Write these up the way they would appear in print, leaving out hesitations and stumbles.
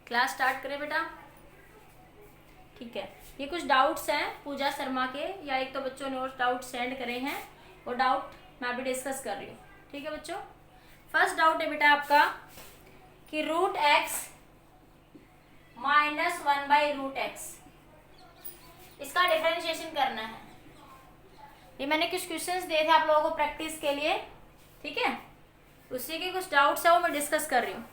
Class start करें बेटा। ठीक है, ये कुछ डाउट्स हैं पूजा शर्मा के, या एक तो बच्चों ने और डाउट सेंड करे हैं, वो डाउट मैं अभी डिस्कस कर रही हूँ। ठीक है बच्चों, फर्स्ट डाउट है बेटा आपका कि रूट एक्स माइनस 1/√x, इसका डिफरेंशिएशन करना है। ये मैंने कुछ क्वेश्चंस दिए थे आप लोगों को प्रैक्टिस के लिए, ठीक है, उसी के कुछ डाउट्स है वो मैं डिस्कस कर रही हूँ।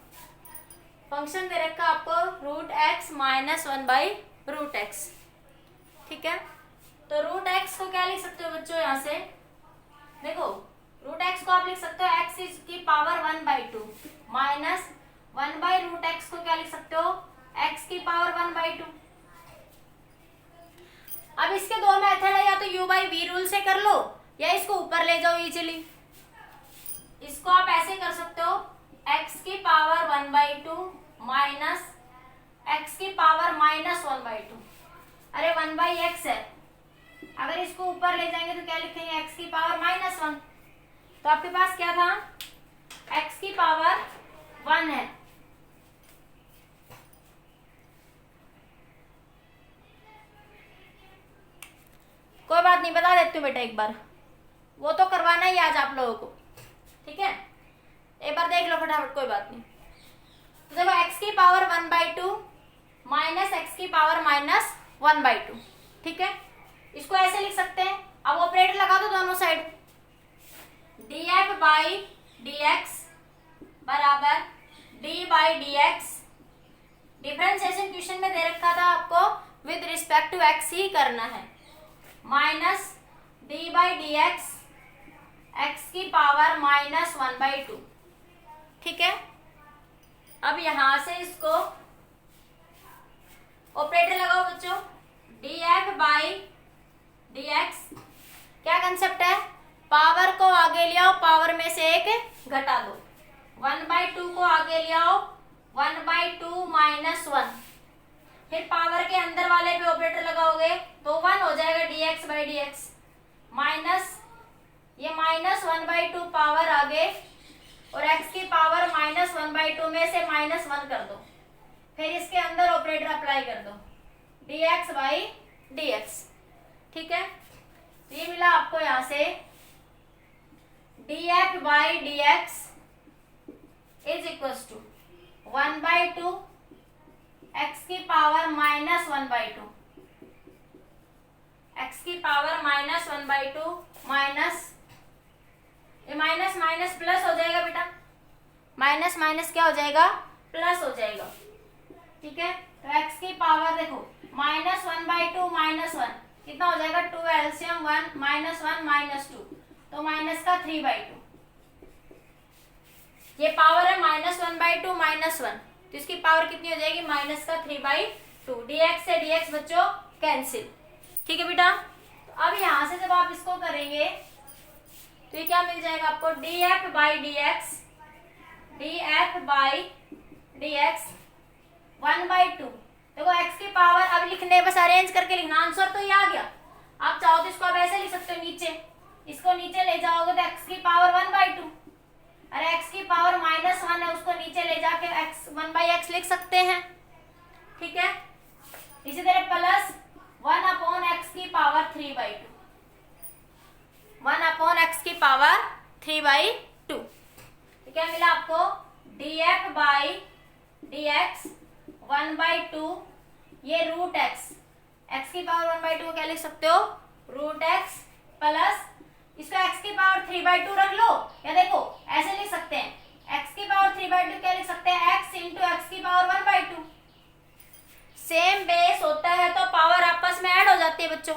फंक्शन दे रखा आपको रूट एक्स माइनस 1/√x, ठीक है। तो रूट एक्स को क्या लिख सकते हो बच्चों, यहाँ से देखो रूट एक्स को आप लिख सकते हो एक्स इज की पावर 1/2 माइनस 1/√x को क्या लिख सकते हो, एक्स की पावर 1/2। अब इसके दो मेथड है, या तो u/v रूल से कर लो या इसको ऊपर ले जाओ इजीली। इसको आप ऐसे कर सकते हो x की पावर 1/2 माइनस x की पावर -1/2। अरे 1/x है, अगर इसको ऊपर ले जाएंगे तो क्या लिखेंगे, x की पावर -1। तो आपके पास क्या था, x की पावर 1 है, कोई बात नहीं, बता देती हूँ बेटा एक बार, वो तो करवाना ही आज आप लोगों को, ठीक है। एक बार देख लो फटाफट, कोई बात नहीं। तो देखो x की पावर 1/2 माइनस एक्स की पावर -1/2, ठीक है। इसको ऐसे लिख सकते हैं, अब ऑपरेटर लगा दो दोनों साइड, df/dx बराबर d/dx। डिफरेंशिएशन क्वेश्चन में दे रखा था आपको विद रिस्पेक्ट टू x ही करना है, माइनस d/dx x की पावर -1/2, ठीक है। अब यहां से इसको ऑपरेटर लगाओ बच्चों, df/dx क्या कंसेप्ट है, पावर को आगे ले आओ, पावर में से एक घटा दो, 1/2 को आगे ले आओ, 1/2 - 1, फिर पावर के अंदर वाले पे ऑपरेटर लगाओगे तो 1 हो जाएगा dx/dx, माइनस ये -1/2 पावर आगे और x की पावर -1/2 में से -1 कर दो, फिर इसके अंदर ऑपरेटर अप्लाई कर दो, dx/dx, ठीक है। ये मिला आपको यहां से df/dx is equal to 1/2 x की पावर -1/2, x की पावर -1/2 माइनस ये माइनस माइनस प्लस हो जाएगा बेटा, माइनस माइनस क्या हो जाएगा, प्लस हो जाएगा, ठीक है। तो x की पावर देखो -1/2 -1 कितना हो जाएगा, 2 एलसीएम 1 -1 -2, तो माइनस का 3/2। ये पावर है -1/2 -1, तो इसकी पावर कितनी हो जाएगी, माइनस का 3/2। dx से dx बच्चों कैंसिल, ठीक है बेटा। तो अब यहां से जब आप इसको करेंगे तो ये क्या मिल जाएगा आपको, df/dx 1/2। देखो x की पावर अब लिखने बस अरेंज करके लिखना, आंसर तो ये आ गया। आप चाहो तो इसको अब ऐसे लिख सकते हो, नीचे इसको नीचे ले जाओगे तो x की पावर 1/2, अरे x की पावर -1 है, उसको नीचे ले जाके x 1/x लिख सकते हैं, ठीक है। इसी तरह प्लस 1/x की पावर 3/2, 1/x की पावर 3/2, क्या मिला आपको, df/dx 1/2, ये रूट x, x की पावर 1/2 क्या लिख सकते हो, रूट x प्लस इसको x की पावर 3/2 रख लो, या देखो ऐसे लिख सकते हैं, x की पावर 3/2 क्या लिख सकते हैं, x इंटू एक्स की पावर 1/2। सेम बेस होता है तो पावर आपस में ऐड हो जाती है बच्चों,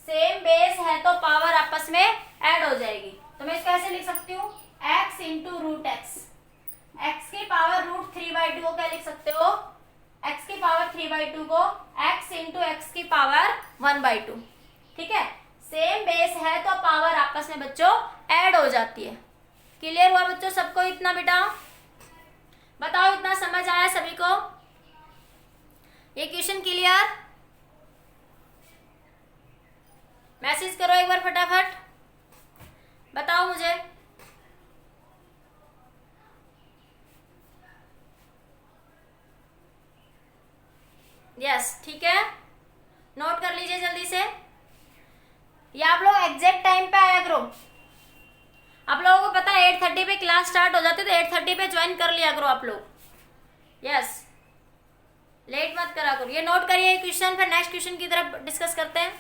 सेम बेस है तो पावर आपस में ऐड हो जाएगी। तो मैं इसको ऐसे लिख सकती हूँ, x into root x, x की पावर √3/2 को क्या लिख सकते हो, x की पावर 3/2 को x इंटू एक्स की पावर 1/2, ठीक है। सेम बेस है तो पावर आपस में बच्चों ऐड हो जाती है। क्लियर हुआ बच्चों सबको इतना बेटा, बताओ इतना समझ आया सभी को, ये क्वेश्चन क्लियर, मैसेज करो एक बार फटाफट, बताओ मुझे। यस, ठीक है, नोट कर लीजिए जल्दी से। ये आप लोग एग्जैक्ट टाइम पे आया करो। आप लोगों को पता है 8:30 पे क्लास स्टार्ट हो जाती है, तो 8:30 पे ज्वाइन कर लिया करो आप लोग। यस, लेट मत करा करो। ये नोट करिए क्वेश्चन, फिर नेक्स्ट क्वेश्चन की तरफ डिस्कस करते हैं।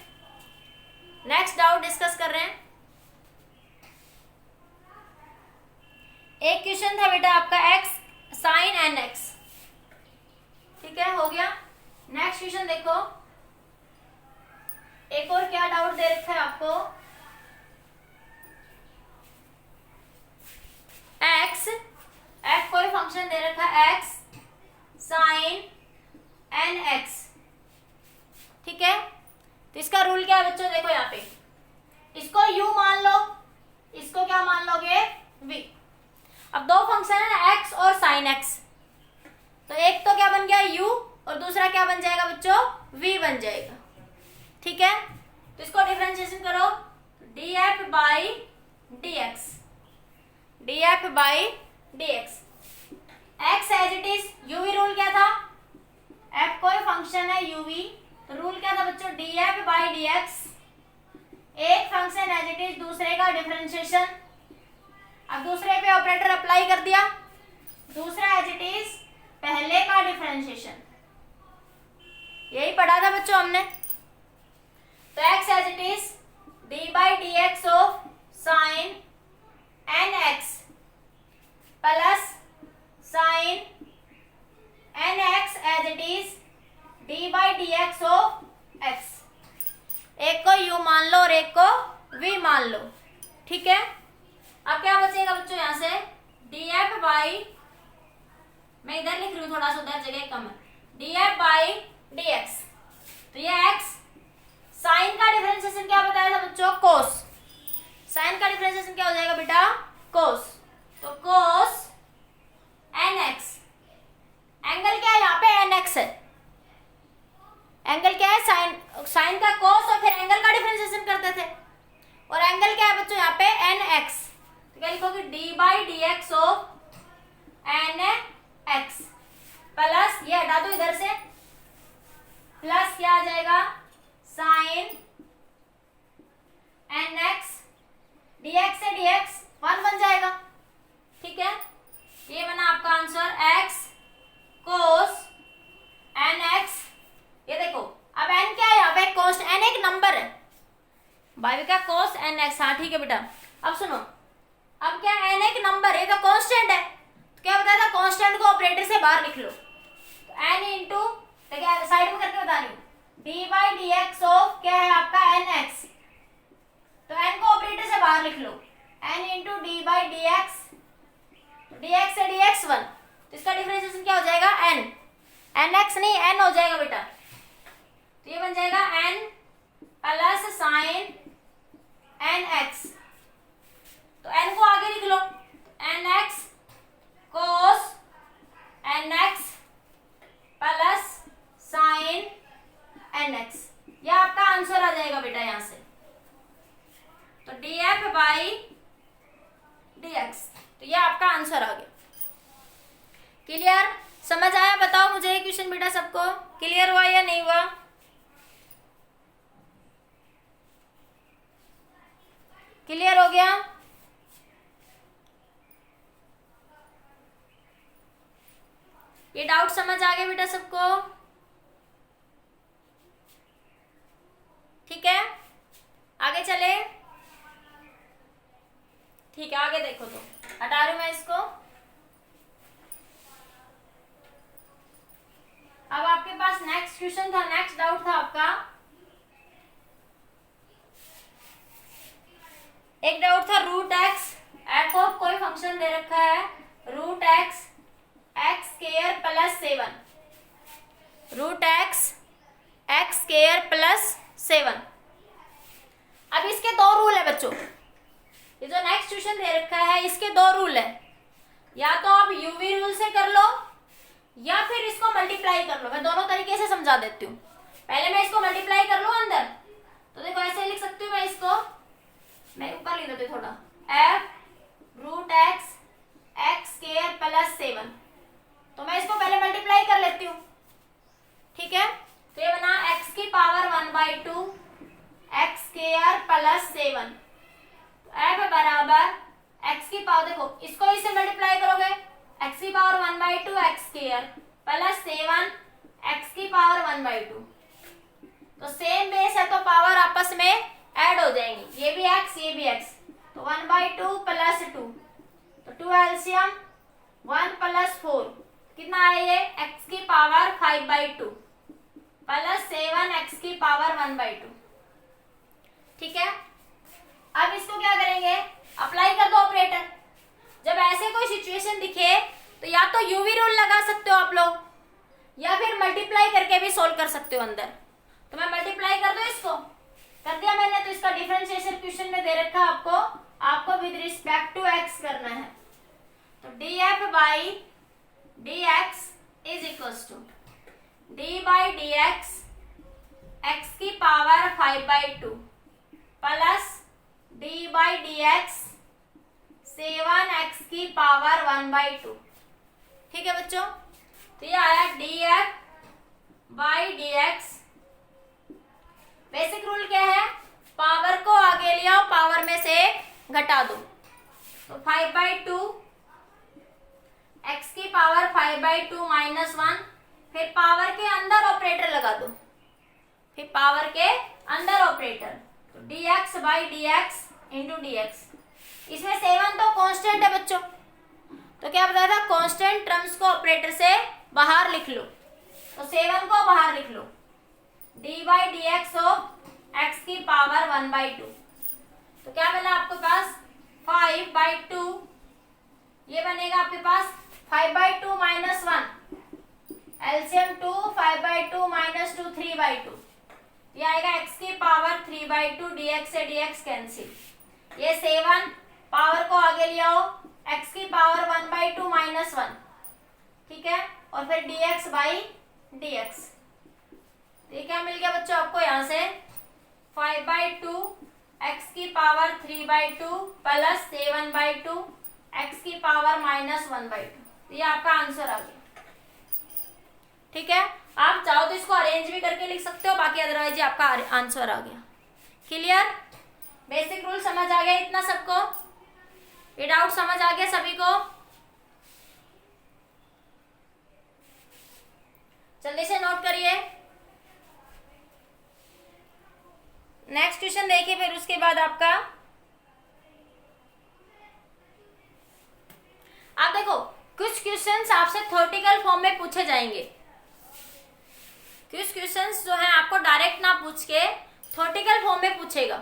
नेक्स्ट डाउट डिस्कस कर रहे हैं। एक क्वेश्चन था बेटा आपका x sin nx, ठीक है, हो गया। नेक्स्ट क्वेश्चन देखो, एक और क्या डाउट दे रखा है आपको, कोई फंक्शन दे रखा है x sin nx, ठीक है। तो इसका रूल क्या है बच्चों, देखो यहाँ पे, इसको u मान लो, इसको क्या मान लोगे, v। अब दो फंक्शन है x और sin x, तो एक तो क्या बन गया u और दूसरा क्या बन जाएगा बच्चों, v बन जाएगा, ठीक है। तो इसको डिफरेंशिएशन करो, df by dx, df by dx। x as it is, uv rule क्या था, f कोई फंक्शन है uv, तो रूल क्या था बच्चों, df बाई dx। एक फंक्शन एज इट इज, दूसरे का डिफरेंशिएशन। अब दूसरे पे ऑपरेटर अप्लाई कर दिया, दूसरा एज इट इज, पहले का डिफरेंशिएशन। यही पढ़ा था बच्चों हमने। तो x as it is d by d x of sine nx प्लस sine nx as it is d by d x of x। एक को u मान लो और एक को v मान लो, ठीक है। अब क्या बचेगा बच्चों यहाँ से, df बाई, मैं इधर लिख रही हूँ थोड़ा सा, उधर जगह कम है, df बाई dx। तो ये x, साइन का डिफरेंशिएशन क्या बताया था बच्चों, कोस। साइन का डिफरेंशिएशन क्या हो जाएगा बेटा, कोस। तो कोस nx, एंगल क्या है यहाँ पे, nx है, एंगल क्या है, साइन का कोस, और फिर एंगल का डिफरेंशिएशन करते थे, और एंगल क्या है बच्चों यहाँ पे, nx। तो क्या लिखोगे, d by d x of nx plus, ये हटा दो इधर से, प्लस क्या आ जाएगा, साइन nx, dx से dx 1 बन जाएगा, ठीक है। ये बना आपका आंसर, x cos nx। ये देखो, अब n क्या है यहाँ पे, cos n एक नंबर है, भाविका cos nx, हाँ ठीक है बेटा। अब सुनो, अब क्या n एक नंबर है, तो कांस्टेंट है, तो क्या बताया था, कांस्टेंट को ऑपरेटर से बाहर लिख लो। तो n इंटू, साइड में करके बता रही हूँ, d by d x of क्या है आपका nx, तो n को ऑपरेटर से बाहर लिख लो, n into D by d x, dx से dx 1, तो इसका डिफरेंशिएशन क्या हो जाएगा, n, nx नहीं n हो जाएगा बेटा। तो ये बन जाएगा n प्लस साइन nx, तो n को आगे लिख लो, nx cos nx प्लस साइन nx, यह आपका आंसर आ जाएगा बेटा यहाँ से। तो df बाई dx, तो यह आपका आंसर आ गया। क्लियर, समझ आया, बताओ मुझे ये क्वेश्चन बेटा सबको क्लियर हुआ या नहीं हुआ, क्लियर हो गया। ये डाउट समझ आ गया बेटा सबको, ठीक है, आगे चले, ठीक है, आगे देखो, तो हटा रही हूं मैं इसको। अब आपके पास नेक्स्ट क्वेश्चन था, नेक्स्ट डाउट था आपका, एक डाउट था रूट एक्स, एफ ऑफ कोई फंक्शन दे रखा है, root x x square plus 7, root x x square plus 7। अब इसके दो रूल है बच्चों, ये जो नेक्स्ट क्वेश्चन दे रखा है इसके दो रूल है, या तो आप यूवी रूल से कर लो या फिर इसको मल्टीप्लाई कर लो। मैं दोनों तरीके से समझा देती हूँ। पहले मैं इसको मल्टीप्लाई कर लूँ अंदर, तो देखो ऐसे लिख सकती हूँ मैं इसको, मैं ऊपर लिख देती हूँ थोड़ा, f root x x square plus 7, तो मैं इसको पहले मल्टीप्लाई कर लेती हूँ, ठीक है। 1/2 एक्स स्क्वायर प्लस 7 एक्स की पावर 1/2। तो सेम बेस है तो पावर आपस में ऐड हो जाएंगी, ये भी एक्स ये भी एक्स, तो 1/2 प्लस 2, तो 2 एलसीएम 1 प्लस 4 कितना है ये एक्स की पावर 5/2 प्लस 7 एक्स की पावर 1/2। ठीक है, अब इसको क्या करेंगे, अप्लाई कर दो ऑपरेटर। जब ऐसे कोई सिचुएशन दिखे तो या तो यूवी रूल लगा सकते हो आप लोग, या फिर मल्टीप्लाई करके भी सोल्व कर सकते हो अंदर। तो मैं मल्टीप्लाई कर दूं, इसको कर दिया मैंने, तो इसका डिफरेंशिएशन क्वेश्चन में दे रखा आपको विद रिस्पेक्ट टू एक्स करना है। तो df by dx is equals to d by dx x की power 5/2 plus d by dx 7 x की पावर 1/2। ठीक है बच्चों, तो ये आया df by dx। Basic rule क्या है, पावर को आगे ले आओ, पावर में से घटा दो, तो 5/2 एक्स की पावर 5/2 माइनस 1, फिर पावर के अंदर ऑपरेटर लगा दो, फिर पावर के अंदर ऑपरेटर, तो dx by dx into dx। इसमें 7 तो कांस्टेंट है बच्चों, तो क्या बताया था, कांस्टेंट टर्म्स को ऑपरेटर से बाहर लिख लो, तो 7 को बाहर लिख लो, d by dx of x की पावर 1/2। तो क्या बना आपके पास 5/2, ये बनेगा आपके पास 5/2 माइनस 1, एलसीएम 2, 5/2 माइनस 2 3/2, ये आएगा एक्स की पावर 3/2, dx से dx कैंसिल, ये 7 पावर को आगे ले आओ, एक्स की पावर 1/2 माइनस 1, ठीक है, और फिर dx बाई dx। ये क्या मिल गया बच्चों आपको, यहाँ से 5/2 एक्स की पावर 3/2 प्लस 7/2 एक्स की पावर माइनस 1/2। ये आपका आंसर आ गया। ठीक है, आप चाहो तो इसको अरेंज भी करके लिख सकते हो, बाकी अदरवाइज ये आपका आंसर आ गया। क्लियर, बेसिक रूल समझ आ गया इतना सबको, ये डाउट समझ आ गया सभी को। जल्दी से नोट करिए, नेक्स्ट क्वेश्चन देखिए, फिर उसके बाद आपका आप देखो कुछ क्वेश्चंस आपसे थ्योरेटिकल फॉर्म में पूछे जाएंगे, कुछ क्वेश्चंस जो है आपको डायरेक्ट ना पूछ के थ्योरेटिकल फॉर्म में पूछेगा।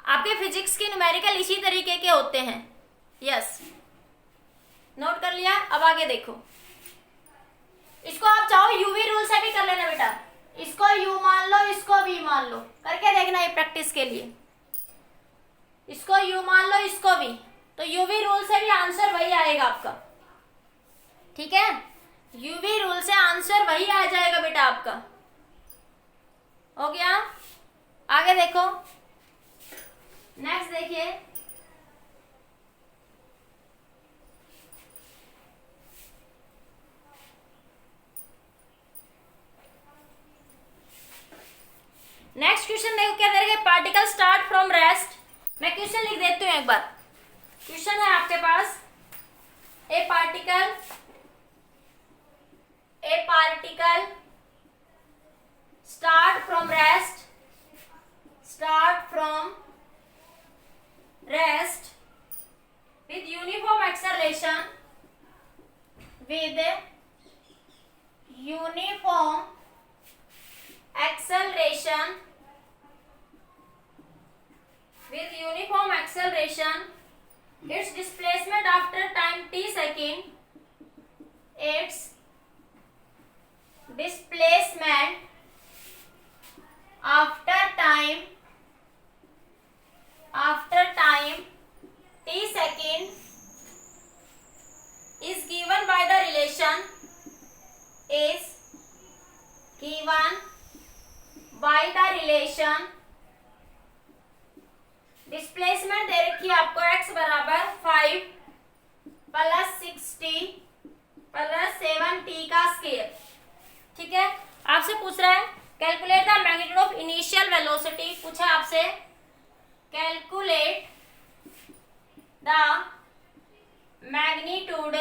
आपके फिजिक्स के न्यूमेरिकल इसी तरीके के होते हैं। यस, नोट कर लिया। अब आगे देखो, इसको आप चाहो यूवी रूल से भी कर लेना बेटा, इसको यू मान लो, इसको v मान लो, करके देखना ये प्रैक्टिस के लिए। इसको u मान लो, इसको v, तो यूवी रूल से भी आंसर वही आएगा आपका। ठीक है, यूवी रूल से आंसर वही आ जाएगा बेटा आपका। हो गया, आगे देखो, नेक्स्ट देखिए, नेक्स्ट क्वेश्चन देखो क्या दे रहा है, पार्टिकल स्टार्ट फ्रॉम रेस्ट। मैं क्वेश्चन लिख देती हूँ एक बार। क्वेश्चन है आपके पास, a particle start from rest with uniform acceleration its displacement after time t second, its displacement after time t second is given by the relation displacement दे रखी है आपको x बराबर 5 प्लस 60 प्लस 7t का square. ठीक है, आपसे पूछ रहा है calculate the magnitude of initial velocity, पूछा आपसे कैलकुलेट द मैग्नीट्यूड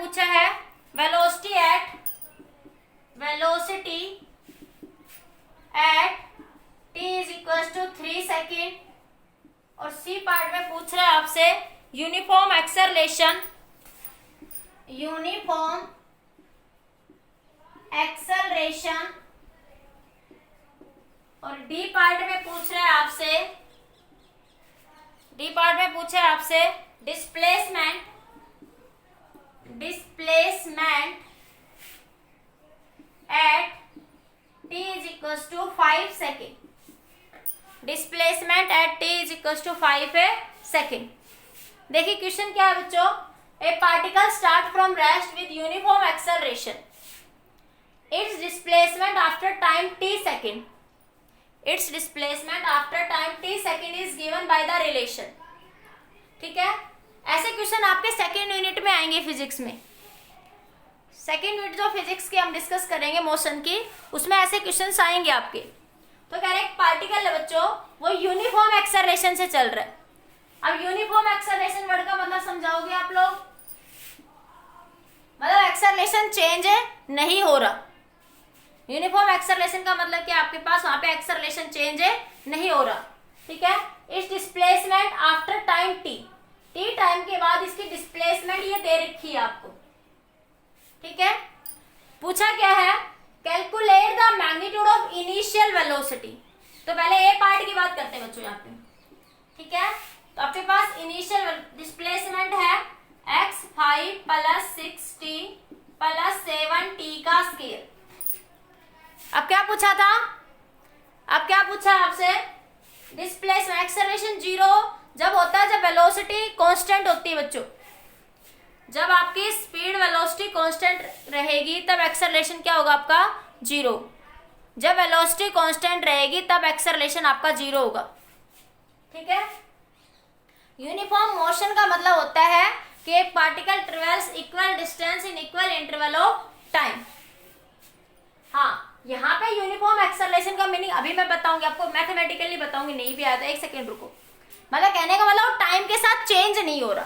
पूछा है velocity at t is equal to 3 second, और सी पार्ट में पूछ रहा है आपसे यूनिफॉर्म एक्सेलरेशन और डी पार्ट में पूछ रहा है आपसे displacement at t is equal to 5 second. Displacement at t is equal to 5 second. देखिए क्वेश्चन क्या है बच्चों, a particle start from rest with uniform acceleration, it's displacement after time t second, is given by the relation. ठीक है, ऐसे question आपके second unit में आएंगे फिजिक्स में। सेकेंड यूनिट जो फिजिक्स की हम डिस्कस करेंगे मोशन की, उसमें ऐसे क्वेश्चंस आएंगे आपके। तो कह रहे हैं पार्टिकल है बच्चों, वो यूनिफॉर्म एक्सेलरेशन से चल रहा है। अब यूनिफॉर्म एक्सेलरेशन वर्ड का मतलब समझाओगे आप लोग, मतलब एक्सेलरेशन चेंज नहीं हो रहा। यूनिफॉर्म एक्सेलरेशन का मतलब कि आपके पास वहां पे एक्सेलरेशन चेंज नहीं हो रहा। ठीक है, इस displacement after time t time के बाद इसकी डिस्प्लेसमेंट ये दे रखी है आपको। ठीक है, पूछा क्या है, calculate the magnitude of initial velocity. तो पहले ए पार्ट की बात करते हैं बच्चों यहाँ पे। ठीक है, तो आपके पास इनिशियल डिस्प्लेसमेंट है x5 plus 6t plus 7t का स्क्वायर। अब क्या पूछा था, आपसे डिस्प्लेसमेंट एक्सेलरेशन 0 जब होता है जब वेलोसिटी कांस्टेंट होती है बच्चों। जब आपकी स्पीड वेलोसिटी कांस्टेंट रहेगी तब एक्सेलरेशन क्या होगा आपका 0। जब वेलोसिटी कांस्टेंट रहेगी तब एक्सेलरेशन आपका 0 होगा। ठीक है, यूनिफॉर्म मोशन का मतलब होता है कि एक particle travels equal distance in equal interval of time. हाँ, यहाँ पे यूनिफॉर्म एक्सेलरेशन का मीनिंग अभी मैं बताऊंगी आपको, मैथमेटिकली बताऊंगी, नहीं भी आता, एक सेकेंड रुको। मतलब कहने का मतलब टाइम के साथ चेंज नहीं हो रहा,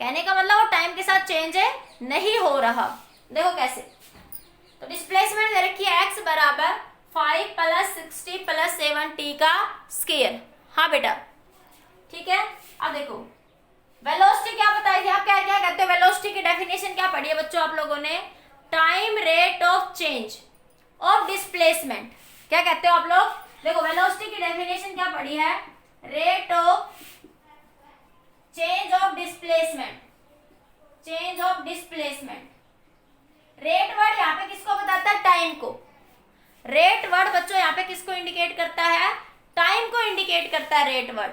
कहने का मतलब वो टाइम के साथ चेंज नहीं हो रहा। देखो कैसे, तो डिस्प्लेसमेंट दे रखी है x बराबर 5 प्लस 60 प्लस 7t का स्क्वायर। हाँ बेटा, ठीक है। अब देखो वेलोसिटी क्या बताई थी, आप क्या क्या कहते हो, वेलोसिटी की डेफिनेशन क्या पढ़ी है बच्चों आप लोगों ने, time rate of change of displacement. क्या कहते हो आप लोग, देखो वेलोसिटी की डेफिनेशन क्या पढ़ी है, rate of change of displacement, rate word यहाँ पे किसको बताता है, टाइम को। रेट वर्ड बच्चों यहाँ पे किसको इंडिकेट करता है, टाइम को इंडिकेट करता है रेट वर्ड।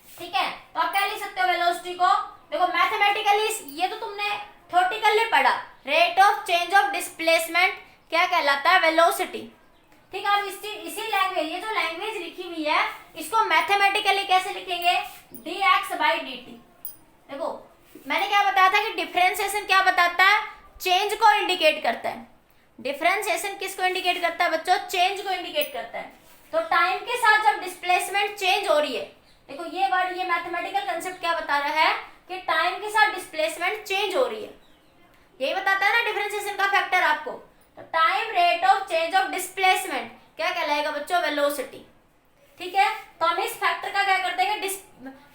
ठीक है, तो आप क्या लिख सकते हो वेलोसिटी को, देखो मैथमेटिकली ये तो तुमने थ्योरेटिकली पढ़ा, rate of change of displacement क्या कहलाता है, वेलोसिटी। ठीक है, अब इसी लैंग्वेज, ये जो लैंग्वेज लिखी हुई है इसको मैथमेटिकली कैसे लिखेंगे, dx/dt। देखो मैंने क्या बताया था कि डिफरेंशिएशन क्या बताता है, चेंज को इंडिकेट करता है। डिफरेंशिएशन किसको इंडिकेट करता है बच्चों, चेंज को इंडिकेट करता है। तो टाइम के साथ जब डिस्प्लेसमेंट चेंज हो रही है, देखो ये वर्ड, ये मैथमेटिकल कंसेप्ट क्या बता रहा है कि टाइम के साथ डिस्प्लेसमेंट चेंज हो रही है, यही बताता है ना डिफरेंशिएशन का फैक्टर आपको। तो time rate of change of displacement क्या कहलाएगा बच्चों, वेलोसिटी। ठीक है, तो हम इस फैक्टर का क्या कर देंगे,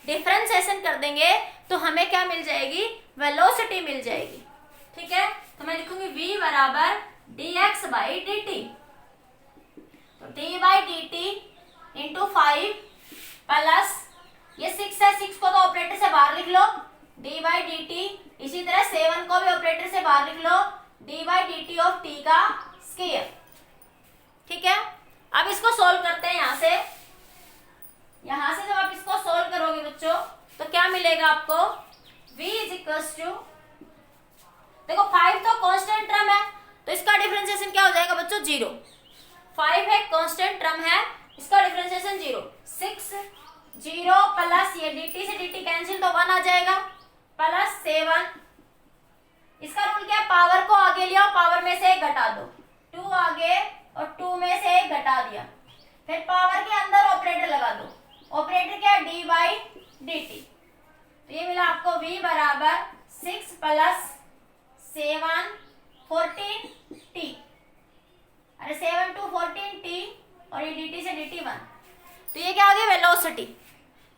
डिफरेंशिएशन कर देंगे तो हमें क्या मिल जाएगी, वेलोसिटी मिल जाएगी। ठीक है, तो मैं लिखूंगी v बराबर dx/dt। तो d/dt इंटू 5 प्लस ये 6 है, 6 को तो ऑपरेटर से बाहर लिख लो, d/dt, इसी तरह 7 को भी ऑपरेटर से बाहर लिख लो, d/dt ऑफ t का स्क्वायर। ठीक है, अब इसको सोल्व करते हैं यहां से जब आप इसको सोल्व करोगे बच्चों तो क्या मिलेगा आपको, v इज इक्वल्स टू, देखो 5 तो कांस्टेंट टर्म है तो इसका डिफरेंशिएशन क्या हो जाएगा बच्चों, 0। 5 है कांस्टेंट टर्म है, इसका डिफरेंशिएशन 0। 6 0 प्लस ये dt से dt कैंसिल तो 1 आ जाएगा, प्लस 7, इसका रूल क्या है, पावर को आगे लिया और पावर में से 1 घटा दो, 2 आगे और 2 में से 1 घटा दिया, फिर पावर के अंदर ऑपरेटर लगा दो, ऑपरेटर क्या है, d/dt। तो ये मिला आपको v बराबर 6 प्लस 7 14t, अरे 7 to 14t और ये dt से dt 1, तो ये क्या आ गया वेलोसिटी।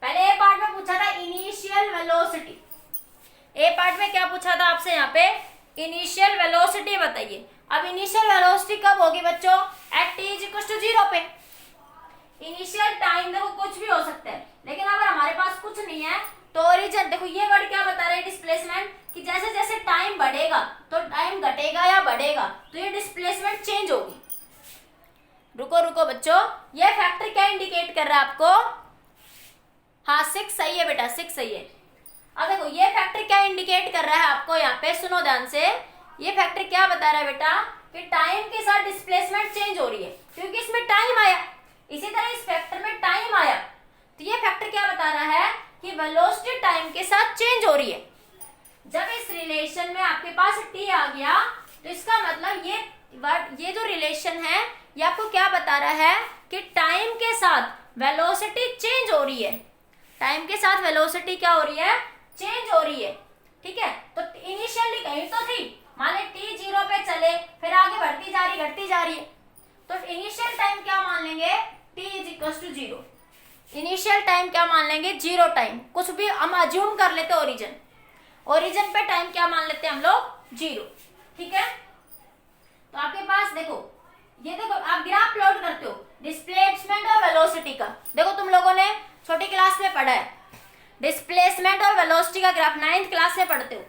पहले ए पार्ट में पूछा था इनिशियल वेलोसिटी, ए पार्ट में क्या पूछा था आपसे यहाँ पे इनिशियल वेलोसिटी बताइए। अब इनिशियल वेलोसिटी कब होगी बच्चों, at t is equal to 0 पे। इनिशियल टाइम देखो कुछ भी हो सकता है, लेकिन अगर हमारे पास कुछ नहीं है तो ओरिजिन, देखो ये वर्ड क्या बता रहे हैं डिस्प्लेसमेंट, कि जैसे जैसे टाइम बढ़ेगा तो टाइम घटेगा या बढ़ेगा तो ये डिस्प्लेसमेंट चेंज होगी। रुको रुको बच्चों, ये फैक्टर क्या इंडिकेट कर रहा है आपको, हाँ 6 सही है बेटा, 6 सही है। अब देखो ये फैक्टर क्या इंडिकेट कर रहा है आपको, यहाँ पे सुनो ध्यान से, ये फैक्टर क्या बता रहा है बेटा कि टाइम के साथ डिस्प्लेसमेंट चेंज हो रही है, क्योंकि इसमें टाइम आया, इसी तरह इस फैक्टर में टाइम आया, तो ये फैक्टर क्या बता रहा है कि वेलोसिटी टाइम के साथ चेंज हो रही है। जब इस रिलेशन में आपके पास t आ गया तो इसका मतलब ये जो रिलेशन है ये आपको क्या बता रहा है कि टाइम के साथ वेलोसिटी चेंज हो रही है, टाइम के साथ वेलोसिटी क्या हो रही है, चेंज हो रही है। ठीक है, तो इनिशियली कहीं तो थी, मान ले t 0 पे चले, फिर आगे बढ़ती जा रही है, तो इनिशियल टाइम क्या मान लेंगे, t is equal to 0। Initial time क्या मान लेंगे, 0 टाइम, कुछ भी हम अज्यूम कर लेते ओरिजिन, ओरिजिन पे टाइम क्या मान लेते हैं हम लोग, 0। ठीक है, तो आपके पास देखो, ये देखो आप ग्राफ प्लॉट करते हो डिस्प्लेसमेंट और वेलोसिटी का, देखो तुम लोगों ने छोटी क्लास में पढ़ा है डिस्प्लेसमेंट और वेलोसिटी का ग्राफ, 9th क्लास में पढ़ते हो।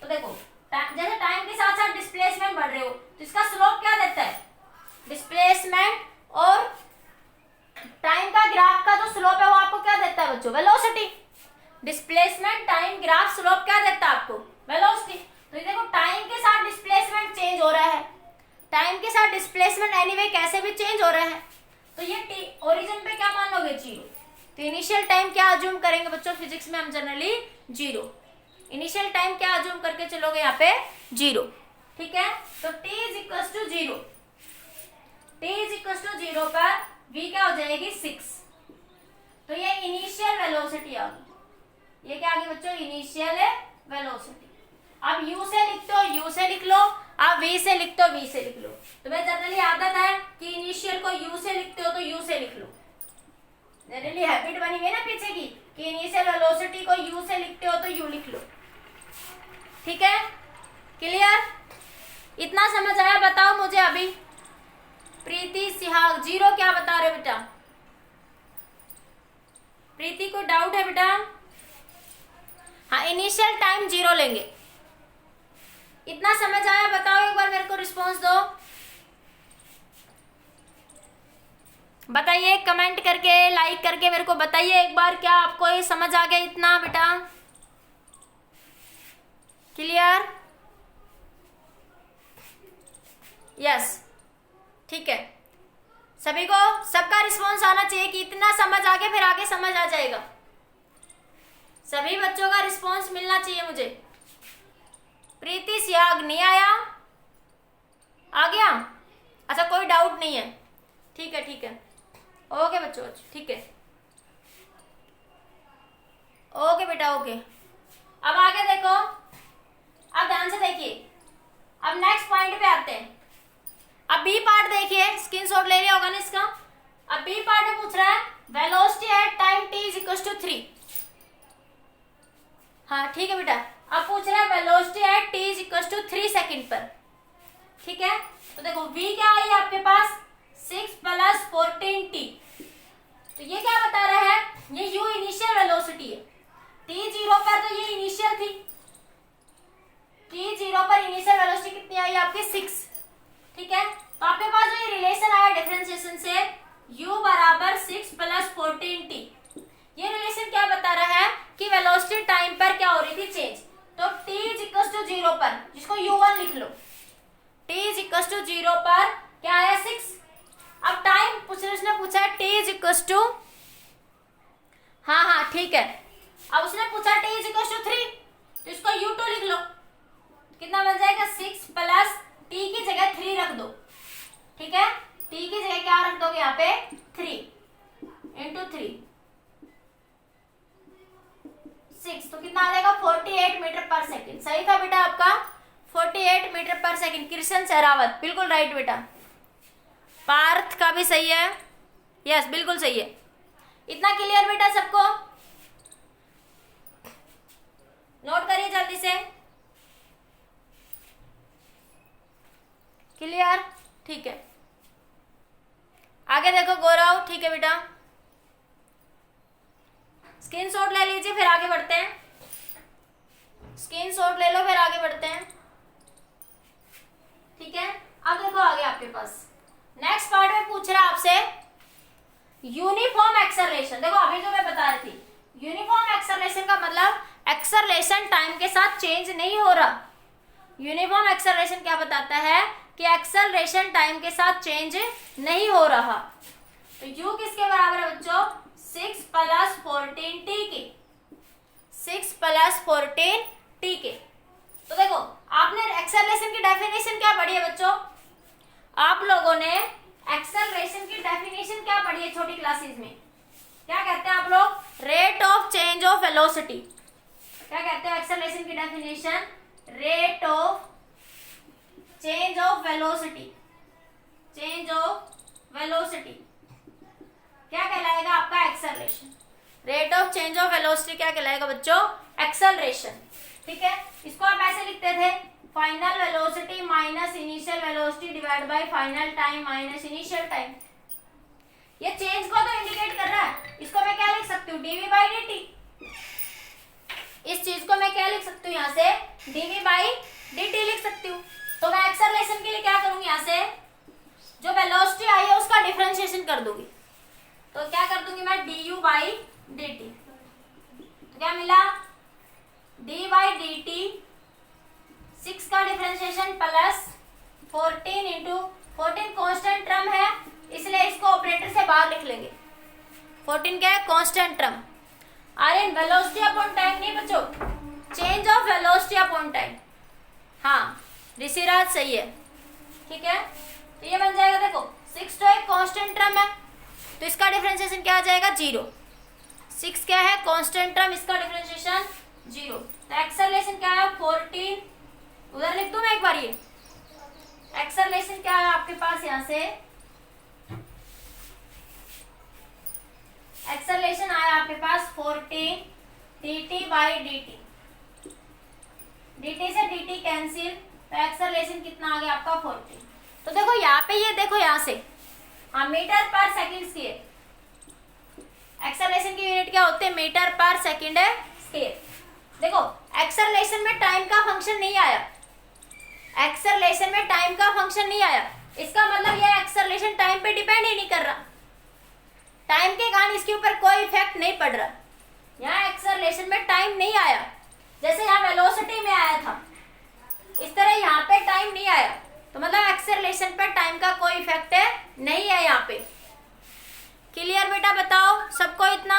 तो देखो जैसे टाइम के साथ साथ डिस्प्लेसमेंट बढ़ रहे हो तो इसका स्लोप क्या देता है, डिस्प्लेसमेंट और टाइम का ग्राफ का जो स्लोप है वो आपको क्या देता है बच्चों, velocity. Displacement time graph slope क्या देता है आपको, वेलोसिटी। तो ये देखो टाइम के साथ डिस्प्लेसमेंट चेंज हो रहा है, टाइम के साथ डिस्प्लेसमेंट एनीवे कैसे भी चेंज हो रहा है, तो ये टी ओरिजिन पे क्या मान लोगे, 0। तो इनिशियल टाइम क्या अज्यूम करेंगे बच्चों, फिजिक्स में हम जनरली 0, इनिशियल टाइम क्या अज्यूम करके चलोगे यहाँ पे, 0। ठीक है, तो t is equal to 0, t is equal to 0 पर v क्या हो जाएगी, 6। तो ये इनिशियल वेलोसिटी आ गई, ये क्या आ गई बच्चों, इनिशियल वेलोसिटी। अब u से लिखते हो u से लिख लो, आप v से लिखते हो v से लिख लो। तुम्हें जनरली आदत है कि इनिशियल को u से लिखते हो तो u से लिख लो, जनरली हैबिट बनी हुई है ना पीछे की कि इनिशियल वेलोसिटी को u से लिखते हो तो u लिख लो। ठीक है, क्लियर, इतना समझ आया, बताओ मुझे अभी। प्रीति सिहाग 0 क्या बता रहे हो बेटा, प्रीति को डाउट है बेटा, हाँ इनिशियल टाइम 0 लेंगे, इतना समझ आया, बताओ एक बार मेरे को रिस्पॉन्स दो, बताइए कमेंट करके लाइक करके मेरे को बताइए एक बार, क्या आपको ये समझ आ गया इतना बेटा, क्लियर, यस। ठीक है, सभी को सबका रिस्पॉन्स आना चाहिए कि इतना समझ आ गया, फिर आगे समझ आ जाएगा, सभी बच्चों का रिस्पॉन्स मिलना चाहिए मुझे। प्रीति सियाग नहीं आया, आ गया, अच्छा कोई डाउट नहीं है, ठीक है ठीक है, ओके बच्चों, ठीक है, ओके बेटा ओके। अब आगे देखो, अब ध्यान से देखिए, अब नेक्स्ट पॉइंट पे आते हैं। अब बी पार्ट देखिए, स्क्रीनशॉट ले लिया होगा ना इसका। अब बी पार्ट में पूछ रहा है velocity at time t is equal to 3। हाँ ठीक है बेटा, अब पूछ रहा है velocity at t is equal to 3 second पर। ठीक है, तो देखो v क्या आई है आपके पास, 6 प्लस 14t, तो ये क्या बता रहा है, ये u इनिशियल वेलोसिटी है, t 0 पर तो ये इनिशियल थी, t 0 पर इनिशियल वेलोसिटी कितनी आई आपकी, 6। ठीक है, तो आपके पास जो ये रिलेशन आया डिफरेंशिएशन से, u बराबर 6 प्लस 14t, ये रिलेशन क्या बता रहा है कि वेलोसिटी टाइम पर क्या हो रही थी, चेंज। तो t इज इक्वल टू 0 पर, जिसको u1 लिख लो, t इज इक्वल टू 0 पर क्या आया, 6। अब टाइम उसने पूछा है t इज इक्वल टू, हाँ ठीक है, अब उसने पूछा t इज इक्वल टू 3, तो इसको u2 लिख लो, कितना बन जाएगा, 6 प्लस t की जगह 3 रख दो। ठीक है, t की जगह क्या रख दोगे यहाँ पे, 3 इंटू 3, 6, तो कितना आ जाएगा 48 मीटर पर सेकंड। सही था बेटा आपका 48 मीटर पर सेकंड। कृष्ण सहरावत बिल्कुल राइट बेटा। पार्थ का भी सही है, यस बिल्कुल सही है। इतना क्लियर बेटा सबको? नोट करिए जल्दी से। क्लियर? ठीक है, आगे देखो गौरव। ठीक है बेटा, स्क्रीनशॉट ले लीजिए फिर आगे बढ़ते हैं। स्क्रीनशॉट ले लो फिर आगे बढ़ते हैं। ठीक है, अब देखो आगे आपके पास नेक्स्ट पार्ट में पूछ रहा है आपसे यूनिफॉर्म एक्सेलरेशन। देखो अभी जो मैं बता रही थी यूनिफॉर्म एक्सेलरेशन का मतलब एक्सेलरेशन टाइम के साथ चेंज नहीं हो रहा। यूनिफॉर्म एक्सेलरेशन क्या बताता है कि एक्सेलरेशन टाइम के साथ चेंज नहीं हो रहा। तो u किसके बराबर है बच्चों? 6 + 14 t के। 6 + 14 t के। तो देखो आपने एक्सेलरेशन की डेफिनेशन क्या पढ़ी है बच्चों? आप लोगों ने एक्सेलरेशन की डेफिनेशन क्या पढ़ी है छोटी क्लासेस में? क्या कहते हैं आप लोग? Rate of change of velocity. क्या कहते हो एक्सेलरेशन की definition? Rate of change of velocity. Change of velocity क्या कहलाएगा आपका? Acceleration. Rate of change of velocity क्या कहलाएगा बच्चों? एक्सेलरेशन। ठीक है, इसको आप ऐसे लिखते थे final velocity minus initial velocity divide by final time minus initial time. ये चेंज को तो इंडिकेट कर रहा है। इसको मैं क्या लिख सकती हूँ? dv/dt। इस चीज को मैं क्या लिख सकती हूँ यहाँ से? dv/dt लिख सकती हूँ। तो मैं एक्सेलरेशन के लिए क्या करूंगी? यहाँ से जो वेलोसिटी आई है उसका डिफरेंशिएशन कर दूंगी। तो क्या कर दूंगी मैं? du/dt। तो क्या मिला? d/dt 6 का differentiation plus 14 into 14 constant term है इसलिए इसको ऑपरेटर से बाहर लिख लेंगे। 14 क्या है? Constant term. अरे वेलोसिटी अपॉन टाइम नहीं बच्चों, change of velocity upon time. हाँ ऋषिराज सही है। ठीक है, तो ये बन जाएगा देखो 6 तो एक कांस्टेंट टर्म है तो इसका डिफरेंशिएशन क्या आ जाएगा? 0। 6 क्या है? कांस्टेंट टर्म, इसका डिफरेंशिएशन 0। तो एक्सेलरेशन क्या है? 14। उधर लिख दूं मैं एक बार ये एक्सेलरेशन क्या है आपके पास? यहाँ से एक्सेलरेशन आया आपके पास 14 dt/dt। dt से dt कैंसिल, तो एक्सेलरेशन कितना आ गया आपका? 14। तो देखो यहाँ पे ये देखो यहाँ से मीटर पर सेकंड स्क्वायर। एक्सेलरेशन की यूनिट क्या होते हैं? मीटर पर सेकंड स्क्वायर। देखो एक्सेलरेशन में टाइम का फंक्शन नहीं आया। एक्सेलरेशन में टाइम का फंक्शन नहीं आया, इसका मतलब ये एक्सेलरेशन टाइम पे डिपेंड ही नहीं कर रहा। टाइम के कारण इसके ऊपर कोई इफेक्ट नहीं पड़ रहा। यहाँ एक्सेलरेशन में टाइम नहीं आया, जैसे यहाँ वेलोसिटी में आया था इस तरह यहाँ पे टाइम नहीं आया। तो मतलब एक्सेलरेशन पर टाइम का कोई इफेक्ट नहीं है यहाँ पे। क्लियर बेटा? बताओ सबको इतना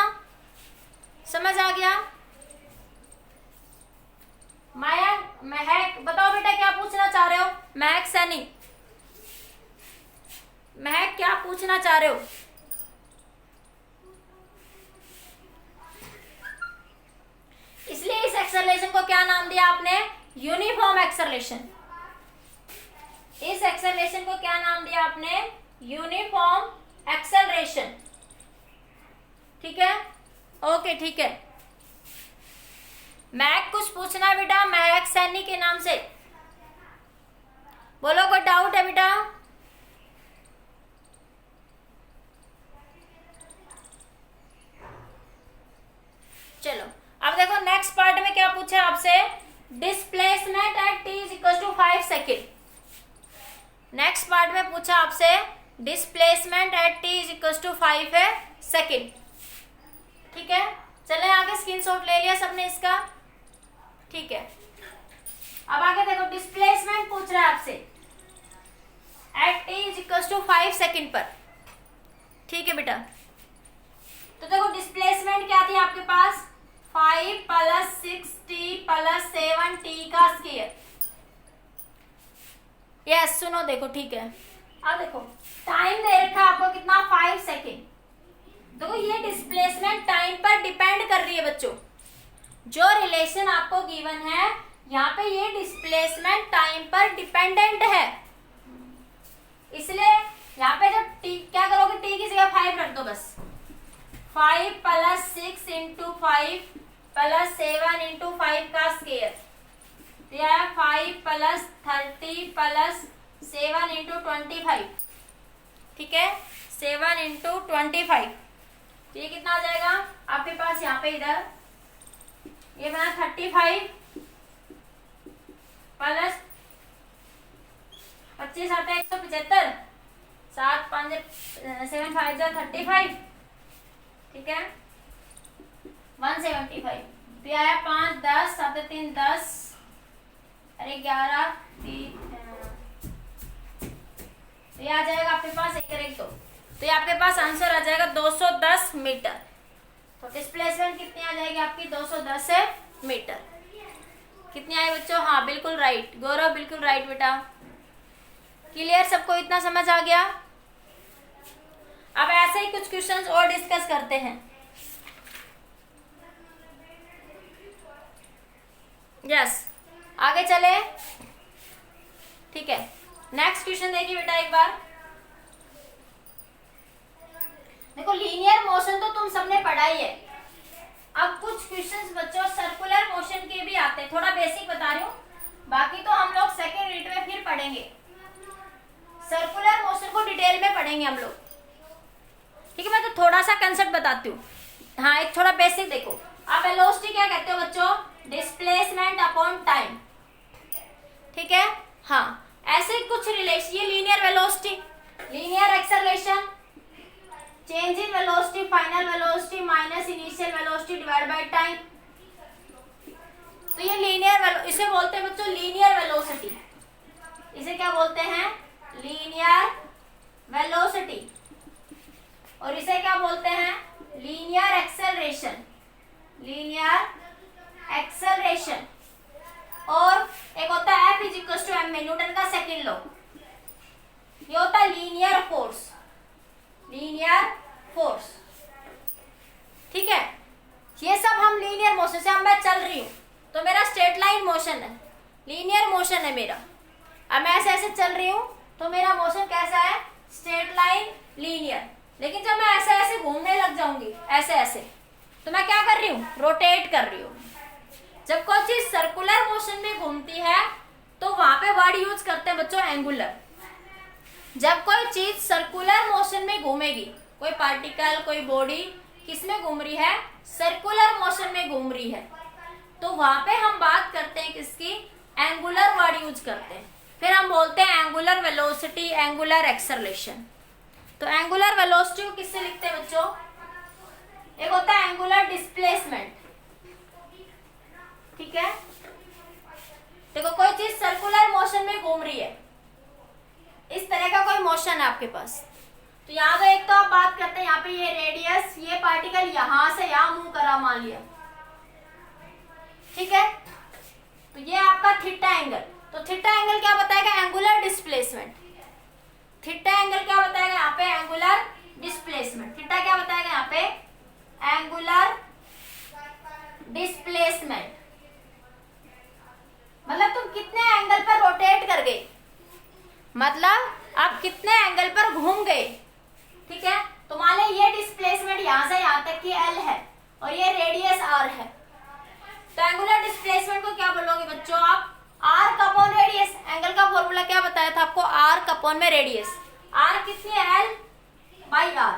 समझ आ गया? महक, महक बताओ बेटा क्या पूछना चाह रहे हो? महक सैनी, महक क्या पूछना चाह रहे हो? इसलिए इस एक्सेलरेशन को क्या नाम दिया आपने? Uniform acceleration. इस एक्सेलरेशन को क्या नाम दिया आपने? Uniform acceleration. ठीक है, ओके ठीक है। महक कुछ पूछना है बेटा? महक सैनी के नाम से बोलो, कोई डाउट है बेटा? चलो अब देखो नेक्स्ट पार्ट में क्या पूछा है आपसे? Displacement at t = 5 second. Next part में पूछा आपसे डिस्प्लेसमेंट एट t = 5 सेकेंड। ठीक है, चले आगे। स्क्रीनशॉट ले लिया सबने इसका? ठीक है, अब आगे देखो डिस्प्लेसमेंट पूछ रहा है आपसे एट t = 5 सेकेंड पर। ठीक है बेटा, तो देखो डिस्प्लेसमेंट क्या थी आपके पास? 5 + 6t + 7t का स्क्वायर। यस सुनो देखो, ठीक है। अब देखो टाइम दे रखा है आपको कितना? 5 सेकेंड। देखो ये डिस्प्लेसमेंट टाइम पर डिपेंड कर रही है बच्चों। जो रिलेशन आपको गिवन है यहाँ पे ये डिस्प्लेसमेंट टाइम पर डिपेंडेंट है, इसलिए यहाँ पे जब टी क्या करोगे, टी की जगह 5 रख दो बस। 5 + 6 × 5 + 7 × 5 का स्क्वायर, तो यह 5 + 30 + 7 × 25, ठीक है, 7 × 25, तो ये कितना आ जाएगा आपके पास यहाँ पे, इधर ये बना 35 प्लस 25 आता है 175, 7 5 7 5 35, ठीक है, 175, तो आया 5 10 7 3 10, अरे 11 3, तो ये आ जाएगा आपके पास 1 1 2, तो ये आपके पास आंसर आ जाएगा 210 मीटर। तो डिस्प्लेसमेंट कितनी आ जाएगी आपकी, 210 मीटर। कितनी आई बच्चों, हाँ बिल्कुल राइट, गौरव बिल्कुल राइट बेटा। क्लियर सबको, इतना समझ आ गया। अब ऐसे ही कुछ क्वेश्चंस और डिस्कस करते हैं। यस, आगे चले, ठीक है। नेक्स्ट क्वेश्चन देखिए बेटा एक बार, देखो लीनियर मोशन तो तुम सबने पढ़ा ही है। अब कुछ क्वेश्चंस बच्चों सर्कुलर मोशन के भी आते हैं, थोड़ा बेसिक बता रही हूँ, बाकी तो हम लोग सेकेंड यूनिट में फिर पढ़ेंगे। सर्कुलर मोशन को डिटेल में पढ़ेंगे हम लोग, ठीक है। मैं तो थोड़ा सा कंसेप्ट बताती हूँ। हाँ, एक थोड़ा बेसिक देखो, आप वेलोसिटी क्या कहते हो बच्चों, डिस्प्लेसमेंट अपॉन टाइम, ठीक है। हाँ, ऐसे कुछ रिलेशन, ये linear velocity, linear acceleration, change in velocity, final velocity minus initial velocity divide by time, तो ये लीनियर, इसे बोलते हैं बच्चों लीनियर वेलोसिटी। इसे क्या बोलते हैं, लीनियर वेलोसिटी। और इसे क्या बोलते हैं, लीनियर एक्सेलरेशन, लीनियर एक्सेलरेशन। और एक होता है F = ma, न्यूटन का सेकंड लॉ। ये होता है लीनियर फोर्स, लीनियर फोर्स, ठीक है। ये सब हम लीनियर मोशन से, हम मैं चल रही हूँ तो मेरा स्ट्रेट लाइन मोशन है, लीनियर मोशन है मेरा। अब मैं ऐसे ऐसे चल रही हूँ तो मेरा मोशन कैसा है, स्ट्रेट लाइन लीनियर। लेकिन जब मैं ऐसे ऐसे घूमने लग जाऊंगी, ऐसे ऐसे, तो मैं क्या कर रही हूँ, रोटेट कर रही हूँ। जब कोई चीज सर्कुलर मोशन में घूमती है तो वहां पे वर्ड यूज करते हैं बच्चों एंगुलर। जब कोई चीज सर्कुलर मोशन में घूमेगी, कोई पार्टिकल, कोई बॉडी किस में घूम रही है, सर्कुलर मोशन में घूम रही है, तो वहां पे हम बात करते हैं किसकी, एंगुलर वर्ड यूज करते हैं। फिर हम बोलते हैं एंगुलर वेलोसिटी, एंगुलर एक्सेलरेशन। तो एंगुलर वेलोसिटी को किससे लिखते हैं बच्चों, एक होता है एंगुलर डिस्प्लेसमेंट, ठीक है। देखो कोई चीज सर्कुलर मोशन में घूम रही है, इस तरह का कोई मोशन है आपके पास, तो यहाँ तो एक तो आप बात करते हैं, यहाँ पे ये रेडियस, ये पार्टिकल यहां से यहां मूव करा मान लिया, ठीक है। तो ये आपका थीटा एंगल, तो थीटा एंगल क्या बताएगा, एंगुलर डिस्प्लेसमेंट। थीटा एंगल क्या बताएगा यहाँ पे, एंगुलर डिस्प्लेसमेंट। थीटा क्या बताएगा यहाँ पे, एंगुलर डिस्प्लेसमेंट। मतलब तुम कितने एंगल पर रोटेट कर गए, मतलब आप कितने एंगल पर घूम गए, ठीक है। तो मान लो ये डिस्प्लेसमेंट यहां से यहां तक की L है और ये रेडियस R है, तो एंगुलर डिस्प्लेसमेंट को क्या बोलोगे बच्चों आप, आर्क अपॉन रेडियस। एंगल का फॉर्मूला क्या बताया था आपको, आर्क अपॉन में रेडियस। आर्क कितनी है, L/R।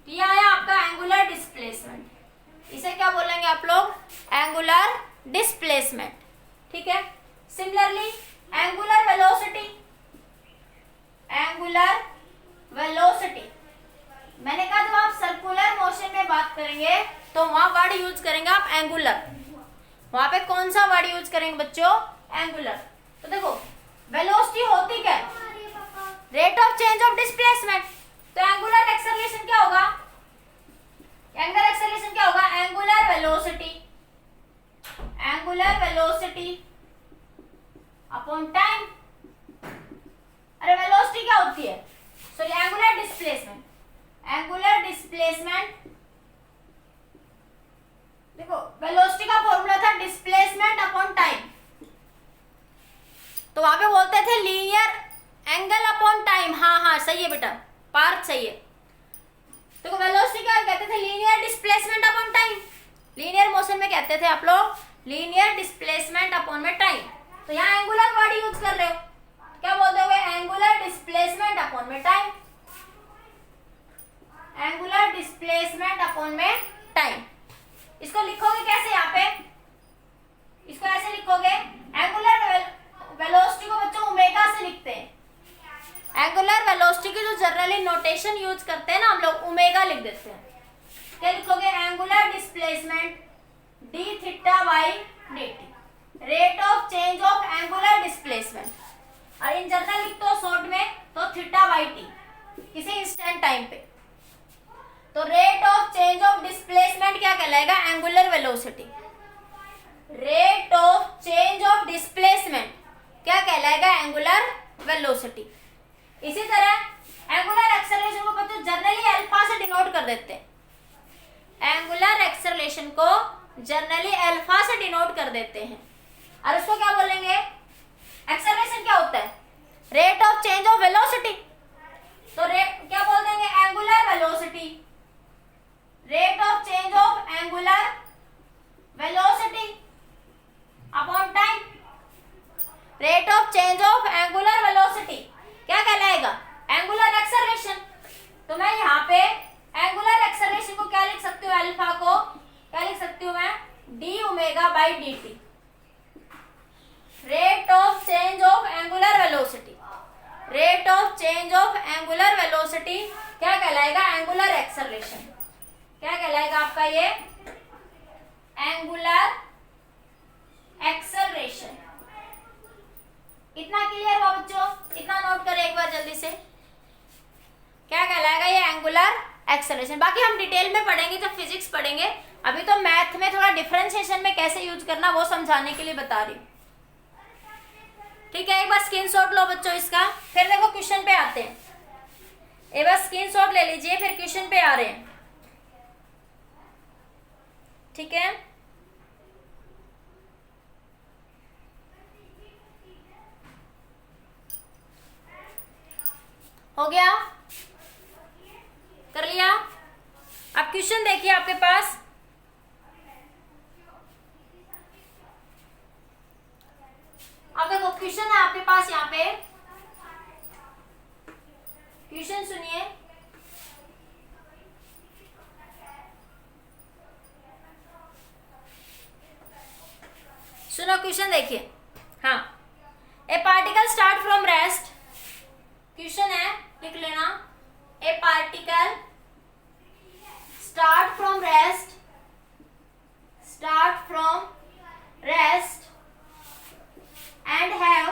ये आया आपका एंगुलर डिस्प्लेसमेंट। इसे क्या बोलेंगे आप लोग, एंगुलर डिस्प्लेसमेंट, ठीक है। Similarly angular velocity, angular velocity, मैंने कहा जब आप सर्कुलर मोशन में बात करेंगे तो वहां वर्ड यूज करेंगे आप एंगुलर। वहां पे कौन सा वर्ड यूज करेंगे बच्चों, एंगुलर। तो देखो वेलोसिटी होती क्या है, rate of change of displacement. तो एंगुलर एक्सेलरेशन क्या होगा, एंगुलर एक्सेलरेशन क्या होगा, angular velocity, angular velocity upon time. अरे वेलोसिटी क्या होती है, sorry angular displacement, angular displacement. देखो वेलोसिटी का थे लीनियर एंगल अपॉन टाइम। हाँ हाँ सही है बेटा, पार्थ सही है। तो वेलोसिटी क्या कहते थे? Linear displacement upon time. Linear motion में कहते थे आप लोग लीनियर डिस्प्लेसमेंट अपॉन में टाइम। तो यहाँ एंगुलर वर्ड यूज कर रहे हो, क्या बोल दोगे? एंगुलर डिस्प्लेसमेंट अपॉन में टाइम। एंगुलर डिस्प्लेसमेंट अपॉन में टाइम। इसको लिखोगे कैसे? यहाँ पे इसको ऐसे लिखोगे, एंगुलर वेलोसिटी को बच्चों ओमेगा से लिखते हैं। एंगुलर वेलोसिटी की जो जनरली नोटेशन यूज करते हैं ना हम लोग, ओमेगा लिख देते हैं। क्या लिखोगे? Angular displacement D theta by D T, rate of change of angular displacement. और इन जनरल लिखते हो शॉर्ट में तो थीटा बाई टी, किसी इंस्टेंट टाइम पे। तो rate of change of displacement क्या कहलाएगा? Angular velocity. Rate of change of displacement क्या कहलाएगा? Angular velocity. इसी तरह एंगुलर एक्सेलरेशन को बच्चों जनरली अल्फा से डिनोट कर देते हैं। एंगुलर एक्सेलरेशन को जनरली अल्फा से डिनोट कर देते हैं। और उसको क्या बोलेंगे? एक्सेलरेशन क्या होता है? Rate of change of velocity. तो क्या बोल देंगे? Angular velocity. Rate of change of angular velocity upon time. Rate of change of angular velocity क्या कहलाएगा? Angular acceleration. तो मैं यहाँ पे एंगुलर एक्सेलरेशन को क्या लिख सकती हूँ? अल्फा को क्या लिख सकती हूँ मैं? D omega by D T. Rate of change of angular velocity. Rate of change of angular velocity क्या कहलाएगा? Angular acceleration. क्या कहलाएगा आपका ये? Angular acceleration. इतना क्लियर हुआ बच्चों? इतना नोट करें एक बार जल्दी से। क्या कहलाएगा ये? Angular acceleration. बाकी हम डिटेल में पढ़ेंगे जब फिजिक्स पढ़ेंगे। अभी तो मैथ में थोड़ा डिफरेंशिएशन में कैसे यूज करना वो समझाने के लिए बता रही हूँ। ठीक है, एक बार स्क्रीनशॉट लो बच्चों इसका, फिर देखो क्वेश्चन पे आते हैं। एक बार स्क्रीनशॉट ले लीजिए, फिर क्वेश्चन पे आ रहे हैं। ठीक है, हो गया? कर लिया? अब क्वेश्चन देखिए आपके पास। अब देखो क्वेश्चन है आपके पास यहाँ पे। क्वेश्चन सुनिए। सुनो क्वेश्चन देखिए। हाँ, ए particle start from rest. Question है, लिख लेना। ए particle start from rest, start from rest and have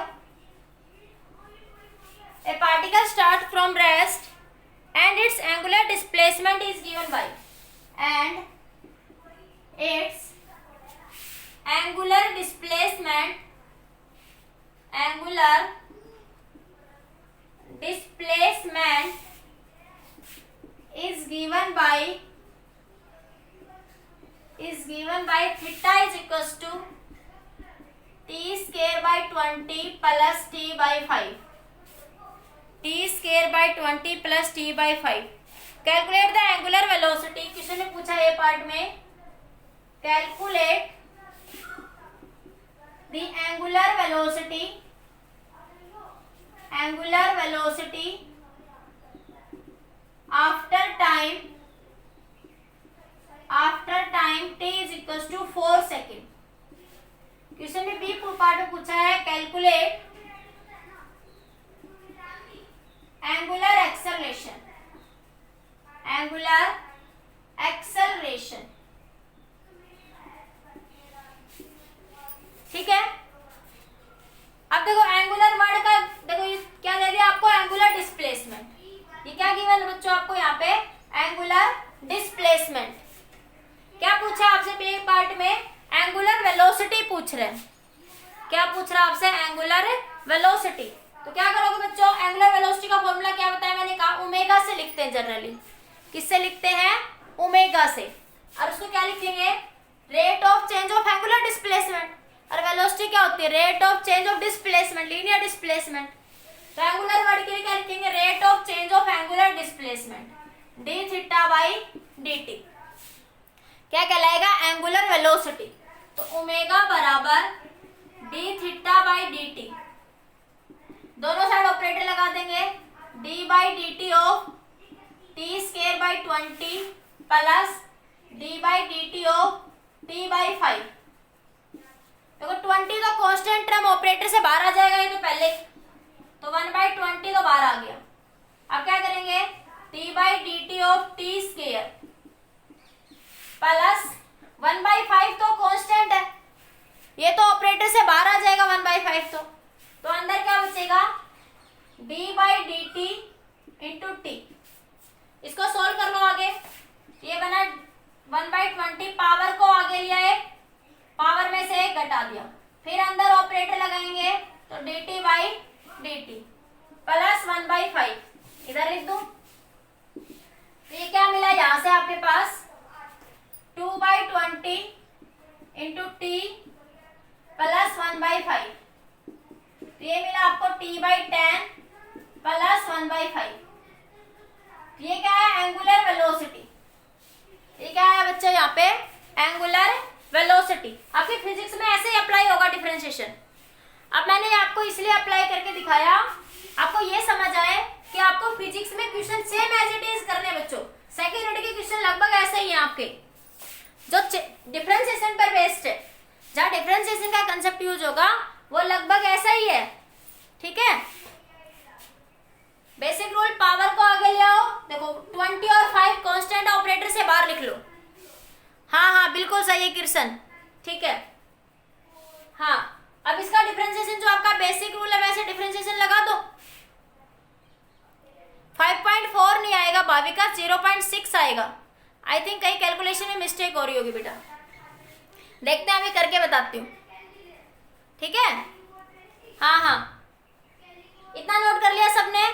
a particle start from rest and its angular displacement is given by, and its angular displacement is given by theta is equals to t square by 20 plus t by 5. t square by 20 plus t by 5. Calculate the angular velocity. Question ने पूछा ए part में, calculate the angular velocity after time t is equals to 4 second. Question में B part में पूछा है, calculate angular acceleration. ठीक है, अब देखो एंगुलर वर्ड का देखो ये क्या दे दिया आपको? Angular displacement. ये क्या गिवन है बच्चों आपको यहाँ पे? Angular displacement. क्या पूछा आपसे बी पार्ट में? एंगुलर वेलोसिटी पूछ रहे हैं। क्या पूछ रहा है आपसे? Angular velocity. तो क्या करोगे बच्चों? एंगुलर वेलोसिटी का फॉर्मूला क्या बताया मैंने? कहा ओमेगा से लिखते हैं जनरली। किससे लिखते हैं? ओमेगा से। और उसको क्या लिखेंगे? Rate of change of angular displacement. और वेलोसिटी क्या होती है? Rate of change of displacement, linear displacement. तो एंगुलर वर्ड के लिए क्या लिखेंगे? Rate of change of angular displacement, D theta by D T क्या कहलाएगा? Angular velocity. तो ओमेगा बराबर D theta by D T, दोनों साइड ऑपरेटर लगा देंगे, D by D T of T square by 20 plus D by D T of T by 5। देखो 20 तो constant term operator से बाहर आ जाएगा, ये तो पहले, तो 1/20 तो बाहर आ गया। अब क्या करेंगे? T by D T of T square plus 1/5 तो कांस्टेंट है, ये तो ऑपरेटर से बाहर आ जाएगा 1/5 तो अंदर क्या बचेगा? D by D T into T. इसको सोल्व कर लो आगे, ये बना 1/20, पावर को आगे लिया है, पावर में से एक घटा दिया, फिर अंदर ऑपरेटर लगाएंगे तो D T by D T plus 1/5 इधर लिख दो। तो ये क्या मिला यहां से आपके पास? 2/20 इंटू टी प्लस 1/5, तो ये मिला आपको t/10 प्लस 1/5। ये क्या है? Angular velocity. ये क्या है बच्चे? यहाँ पे एंगुलर वेलोसिटी। आपके फिजिक्स में ऐसे ही अप्लाई होगा डिफरेंशिएशन। अब मैंने आपको इसलिए अप्लाई करके दिखाया, आपको ये समझ आए कि आपको फिजिक्स में question same as it is करने बच्चों। सेकंड यूनिट के क्वेश्चन लगभग ऐसे ही हैं आपके, जो डिफरेंशिएशन पर बेस्ड है, जहाँ डिफरेंशिएशन का कंसेप्ट यूज होगा वो लगभग ऐसा ही है। ठीक है, बेसिक रूल, पावर को आगे ले आओ। देखो 20 और 5 कांस्टेंट ऑपरेटर से बाहर लिख लो। हाँ हाँ बिल्कुल सही है कृष्ण, ठीक है। हाँ, अब इसका डिफरेंशिएशन जो आपका बेसिक रूल है वैसे डिफरेंशिएशन लगा दो। 5.4 नहीं आएगा भाविका, 0.6 आएगा। आई थिंक कहीं कैलकुलेशन में मिस्टेक हो रही होगी बेटा, देखते हैं, अभी करके बताती हूँ। ठीक है, हाँ हाँ, इतना नोट कर लिया सबने?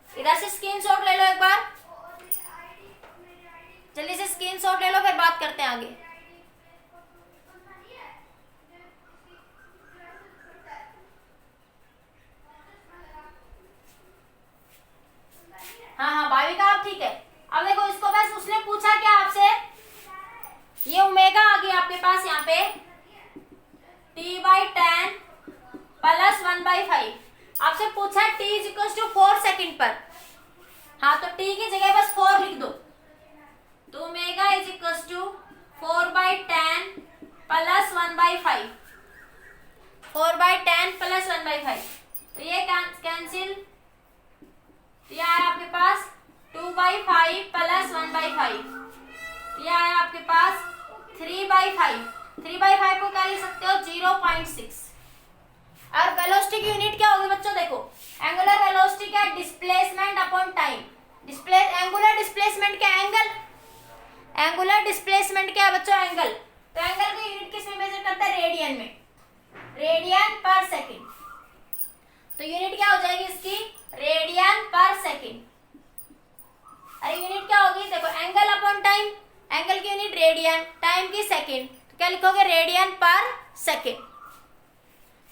इधर से स्क्रीनशॉट ले लो एक बार, जल्दी से स्क्रीनशॉट ले लो, फिर बात करते हैं आगे। हाँ हाँ भाविका आप ठीक है। अब देखो इसको बस उसने पूछा क्या आपसे, ये ओमेगा आ गया आपके पास यहाँ पे t/10 प्लस 1/5। आपसे पूछा t = 4 सेकंड पर, हाँ तो t की जगह बस 4 लिख दो। तो ओमेगा = 4/10 प्लस 1/5, 4/10 प्लस 1/5, तो ये कैंसिल, यह आया आपके पास 2/5 प्लस 1/5, यह आया आपके पास 3/5। 3/5 को क्या लिख सकते हो? 0.6। और वेलोसिटी की यूनिट क्या होगी बच्चों? देखो एंगुलर वेलोसिटी क्या? Displacement upon time. Angular displacement क्या? एंगल। एंगुलर डिस्प्लेसमेंट क्या है बच्चों? एंगल। तो एंगल की यूनिट किस में मेजर करता है? रेडियन में, रेडियन पर सेकेंड। तो यूनिट क्या हो जाएगी इसकी? रेडियन पर सेकेंड। अरे यूनिट क्या होगी? देखो एंगल अपॉन टाइम, एंगल की यूनिट रेडियन, टाइम की सेकेंड, तो क्या लिखोगे? रेडियन पर सेकेंड।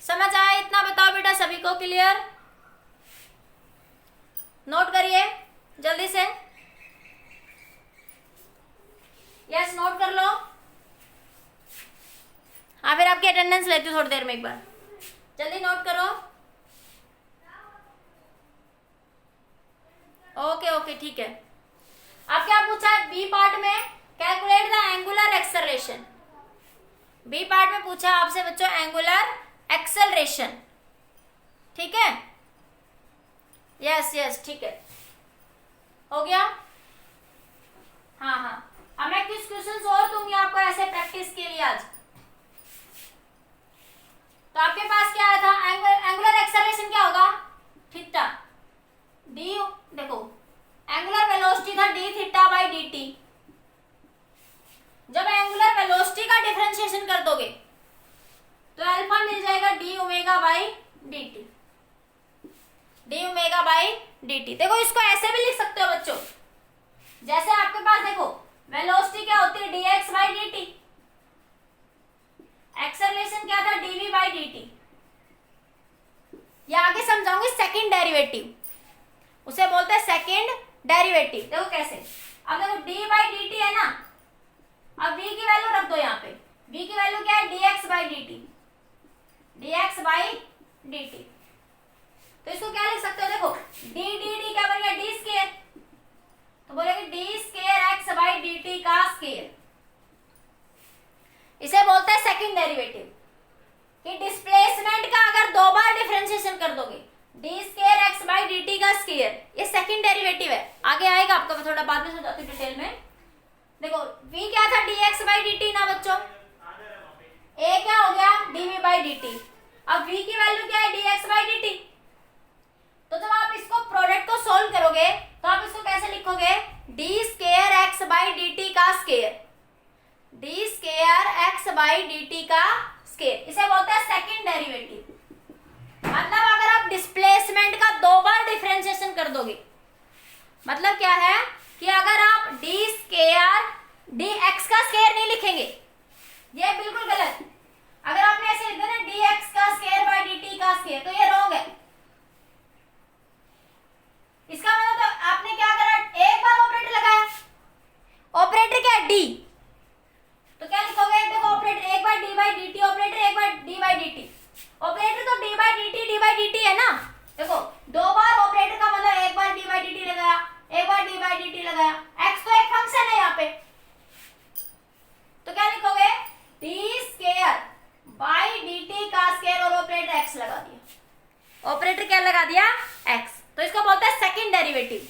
समझ आया इतना? बताओ बेटा सभी को क्लियर? नोट करिए जल्दी से, यस नोट कर लो। हाँ फिर आपकी अटेंडेंस लेती हूँ थोड़ी देर में, एक बार जल्दी नोट करो। ओके ओके ठीक है। अब क्या पूछा है बी पार्ट में? Calculate the angular acceleration. B part में पूछा आपसे बच्चों एंगुलर एक्सेलरेशन, ठीक है? यस यस ठीक है, हो गया। हाँ हाँ, अब मैं कुछ क्वेश्चंस और दूंगी आपको ऐसे प्रैक्टिस के लिए आज। तो आपके पास क्या आया था? एंगुलर एक्सेलरेशन क्या होगा? थीटा डी, देखो एंगुलर वेलोसिटी था D theta by D T. जब एंगुलर वेलोसिटी का डिफरेंशिएशन कर दोगे तो अल्फा मिल जाएगा D omega by D T, D omega by D T. देखो इसको ऐसे भी लिख सकते हो बच्चों, जैसे आपके पास देखो वेलोसिटी क्या होती है, dx बाई dt। एक्सेलरेशन क्या था, dv बाई dt। ये आगे समझाऊंगी सेकंड डेरिवेटिव, उसे बोलते हैं सेकंड डेरिवेटिव। देखो कैसे, अब देखो d बाई dt है ना, अब v की वैल्यू रख दो यहाँ पे, v की वैल्यू क्या है, dx by dt, dx by dt। तो इसको क्या लिख सकते हो, देखो d d d क्या बन गया, d स्क्वायर, तो बोलेंगे d square x by dt का स्क्वायर। इसे बोलते हैं सेकंड डेरिवेटिव, कि डिस्प्लेसमेंट का अगर दो बार डिफरेंशिएशन कर दोगे, d square x by dt का स्क्वायर, ये सेकंड डेरिवेटिव है, आगे आएगा आपको, मैं थोड़ा बाद में समझाती हूं डिटेल में। देखो v क्या था, dx बाई dt ना बच्चों, a क्या हो गया, dv बाई dt। अब v की वैल्यू क्या है, dx बाई dt। तो जब आप इसको प्रोडक्ट को सोल्व करोगे तो आप इसको कैसे लिखोगे, d square x by dt का square, d square x by dt का स्क्वायर, इसे बोलते हैं सेकंड डेरिवेटिव। मतलब अगर आप डिस्प्लेसमेंट का दो बार डिफरेंशिएशन कर दोगे, मतलब क्या है कि अगर आप d स्क्वायर dx का स्क्वायर नहीं लिखेंगे, ये बिल्कुल गलत। अगर आपने ऐसे लिखा ना dx का स्क्वायर बाई dt का स्क्वायर, तो ये रॉन्ग है। इसका मतलब तो आपने क्या करा, एक बार ऑपरेटर लगाया, ऑपरेटर क्या है, d, तो क्या लिखोगे, देखो ऑपरेटर एक बार d बाई dt, ऑपरेटर एक बार d बाई dt, ऑपरेटर तो d बाई dt है ना। देखो दो बार ऑपरेटर का मतलब एक बार d बाई dt लगाया, एक बार d बाई dt लगाया, x तो एक फंक्शन है यहाँ पे, तो क्या लिखोगे, d स्क्वायर बाई dt का स्क्वायर और ऑपरेटर x लगा दिया, ऑपरेटर क्या लगा दिया, x। तो इसको बोलते हैं सेकंड डेरिवेटिव।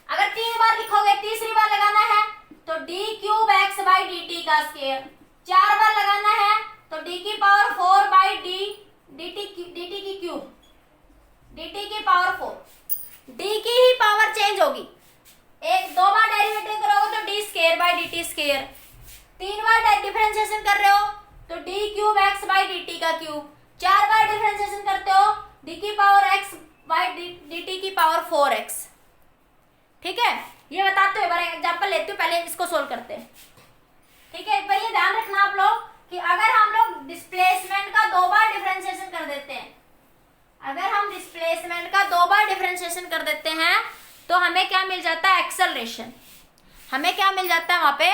अगर तीन बार लिखोगे, तीसरी बार लगाना है तो d cube x by dt का स्क्वायर, चार बार लगाना है तो d की पावर 4 बाई dt की क्यूब, dt की पावर 4, d की ही पावर चेंज होगी, एक दो बार डेरिवेटिव करोगे तो d square by dt square, तीन बार डिफरेंशिएशन कर रहे हो तो d cube x by dt का क्यूब, चार बार डिफरेंशिएशन करते हो d की पावर x बाई dt की पावर 4x। ठीक है, ये बताते हुए एग्जांपल लेती हूँ, पहले इसको सोल्व करते हैं। ठीक है, एक बार ये ध्यान रखना आप लोग कि अगर हम लोग डिस्प्लेसमेंट का दो बार डिफरेंशिएशन कर देते हैं, अगर हम डिस्प्लेसमेंट का दो बार डिफरेंशिएशन कर देते हैं तो हमें क्या मिल जाता है, एक्सेलरेशन। हमें क्या मिल जाता है वहां पे,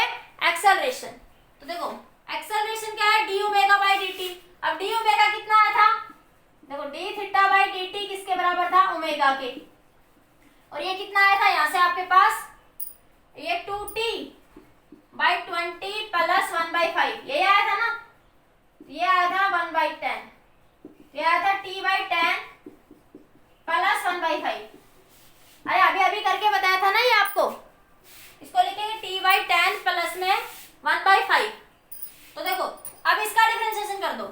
एक्सेलरेशन। तो देखो एक्सेलरेशन क्या है, D omega by D T. अब डी ओमेगा कितना आया था, देखो D theta by D T किसके बराबर था, ओमेगा के, और ये कितना आया था यहाँ से आपके पास, ये 2t बाई 20 प्लस 1/5, ये आया था ना, ये आया था 1/10, ये आया था t बाई 10 प्लस 1/5। अरे अभी अभी करके बताया था ना ये आपको, इसको लिखेंगे t बाई 10 प्लस में 1/5। तो देखो अब इसका डिफरेंशिएशन कर दो,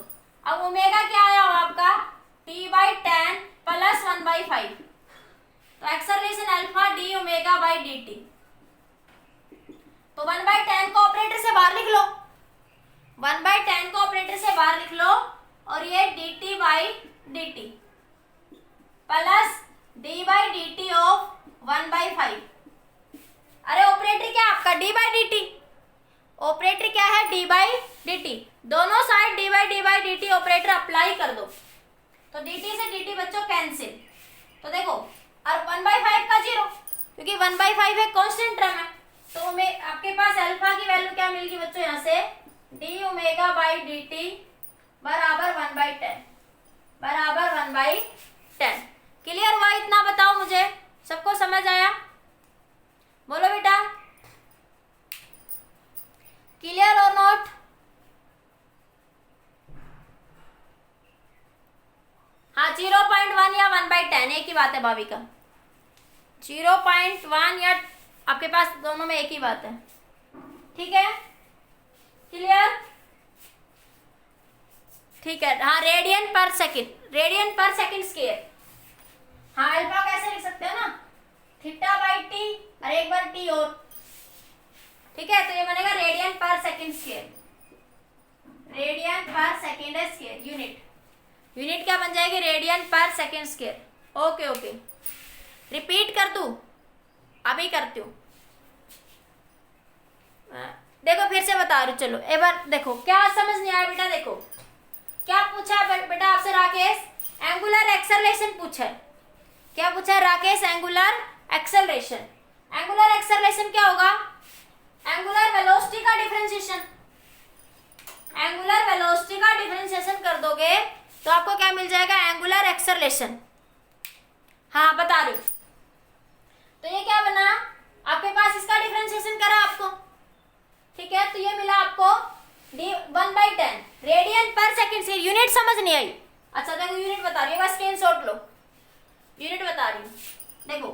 अब ओमेगा क्या आया हो आपका, t बाई 10 प्लस 1/5, तो acceleration alpha D omega by D T. तो 1/10 को ऑपरेटर से बाहर लिख लो, 1/10 को ऑपरेटर से बाहर लिख लो, और ये dt by D T plus d by D T of 1/5। अरे ऑपरेटर क्या आपका d by D T, operator क्या है d बाई डी टी, दोनों side d by D T operator apply कर दो, तो dt से dt बच्चों कैंसिल। तो देखो और 1/5 का 0, क्योंकि 1/5 एक कांस्टेंट टर्म है, तो में आपके पास अल्फा की वैल्यू क्या मिलेगी बच्चों, यहाँ से d omega by D T बराबर 1/10, बराबर 1/10। क्लियर हुआ, इतना बताओ मुझे, सबको समझ आया, बोलो बेटा क्लियर और नॉट। हाँ 0.1 या 1/10 एक ही बात है भाभी का, 0.1 या आपके पास दोनों में एक ही बात है। ठीक है, क्लियर, ठीक है। हाँ रेडियन पर सेकंड, रेडियन पर सेकंड स्क्वायर, हाँ अल्फा कैसे लिख सकते हैं ना, थीटा बाई टी और एक बार टी और, ठीक है, तो ये बनेगा रेडियन पर सेकंड स्क्वायर, रेडियन पर सेकंड स्क्वायर, यूनिट, यूनिट क्या बन जाएगी, रेडियन पर second square. Okay okay, repeat कर दूं, अभी करती हूँ। देखो फिर से बता रही हूँ, चलो एक बार देखो, क्या समझ नहीं आया बेटा? देखो क्या पूछा है बेटा आपसे राकेश? एंगुलर एक्सेलरेशन पूछा है। क्या पूछा है Rakesh? Angular acceleration. Angular acceleration क्या होगा? एंगुलर वेलोसिटी का डिफरेंशिएशन। एंगुलर वेलोसिटी का डिफरेंशिएशन कर दोगे तो आपको क्या मिल जाएगा? Angular acceleration. हाँ बता रही हूँ। तो ये क्या बना आपके पास? इसका डिफरेंशिएशन करा आपको, ठीक है? तो ये मिला आपको d1/10 रेडियन पर सेकंड से। यूनिट समझ नहीं आई? अच्छा देखो यूनिट बता रही हूँ, बस स्क्रीनशॉट लो, यूनिट बता रही हूँ। देखो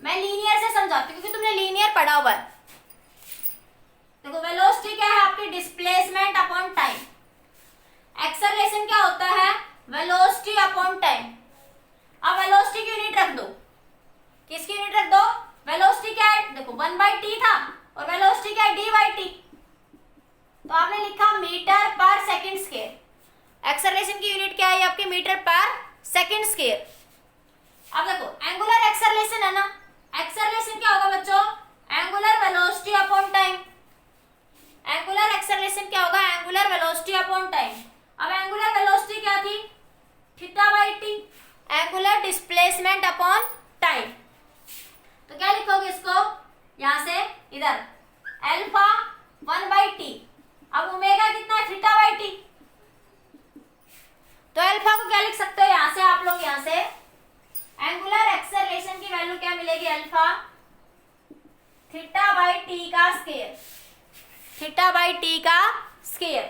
मैं लीनियर से समझाती हूँ क्योंकि तुमने लीनियर पढ़ा हुआ है। देखो वेलोसिटी क्या है आपकी? Displacement upon time. एक्सेलरेशन क्या होता है? Velocity upon time. अब वेलोसिटी की यूनिट रख दो। किसकी यूनिट रख दो? वेलोसिटी क्या है? देखो 1/t था और वेलोसिटी क्या है? d/t। तो आपने लिखा मीटर पर सेकंड स्क्वायर। एक्सेलरेशन की यूनिट क्या है आपकी? मीटर पर सेकंड स्क्वायर। अब देखो एंगुलर एक्सेलरेशन है ना, एक्सेलरेशन क्या होगा बच्चों? Angular velocity upon time. Angular acceleration क्या होगा? Angular velocity upon time. अब एंगुलर वेलोसिटी क्या थी? θ/t। Angular displacement upon time. तो क्या लिखोगे इसको? यहां से इधर अल्फा 1/t। अब ओमेगा कितना है? θ/t। तो अल्फा को क्या लिख सकते हो यहां से आप लोग? यहां से एंगुलर एक्सेलरेशन की वैल्यू क्या मिलेगी? अल्फा θ/t का स्क्वायर। θ/t का स्क्वायर।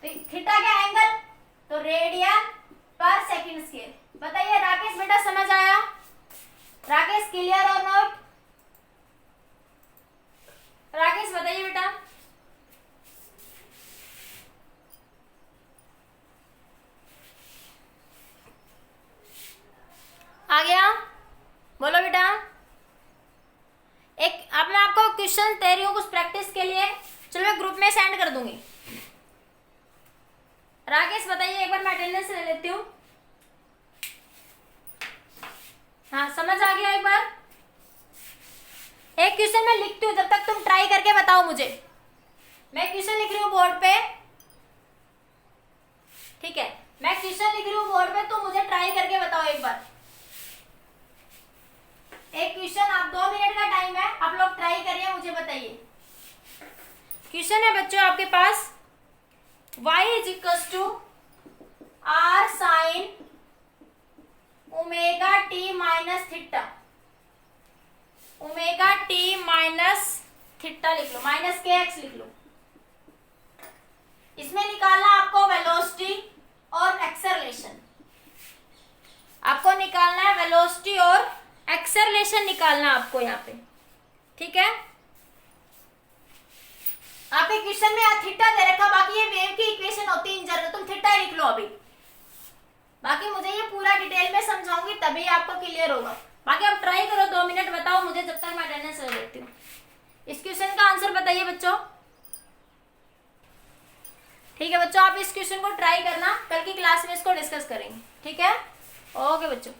तो थीटा क्या एंगल? तो रेडियन पर सेकंड स्क्वायर। बताइए राकेश बेटा समझ आया? राकेश क्लियर और नोट? राकेश बताइए बेटा। आ गया? बोलो बेटा। एक अब मैं आपको क्वेश्चन दे रही हूँ कुछ प्रैक्टिस के लिए, चलो मैं ग्रुप में सेंड कर दूंगी। राकेश बताइए एक बार, मैं अटेंडेंस ले लेती हूँ। हाँ समझ आ गया? एक बार एक क्वेश्चन मैं लिखती हूँ, जब तक तुम ट्राई करके बताओ मुझे। मैं क्वेश्चन लिख रही हूँ बोर्ड पे, ठीक है? मैं क्वेश्चन लिख रही हूँ बोर्ड पे, तुम मुझे ट्राई करके बताओ एक बार। एक क्वेश्चन, आप 2 मिनट का टाइम है, आप लोग ट्राई करिए, मुझे बताइए। क्वेश्चन है बच्चों आपके पास y = r sin omega t minus theta. Omega t minus theta लिख लो, माइनस kx लिख लो। इसमें निकालना आपको वेलोसिटी और एक्सेलरेशन। आपको निकालना है वेलोसिटी और एक्सेलरेशन निकालना आपको यहाँ पे, ठीक है? आपके क्वेश्चन में थीटा दे रखा, बाकी ये वेव की इक्वेशन होती है इन जनरल, तुम थीटा ही लिख लो अभी। बाकी मुझे ये पूरा डिटेल में समझाऊंगी तभी आपको क्लियर होगा। बाकी आप ट्राई करो, 2 मिनट बताओ मुझे, जब तक मैं अटेंडेंस ले लेती हूँ। इस क्वेश्चन का आंसर बताइए बच्चों। ठीक है बच्चों, आप इस क्वेश्चन को ट्राई करना, कल की क्लास में इसको डिस्कस करेंगे, ठीक है? ओके बच्चों।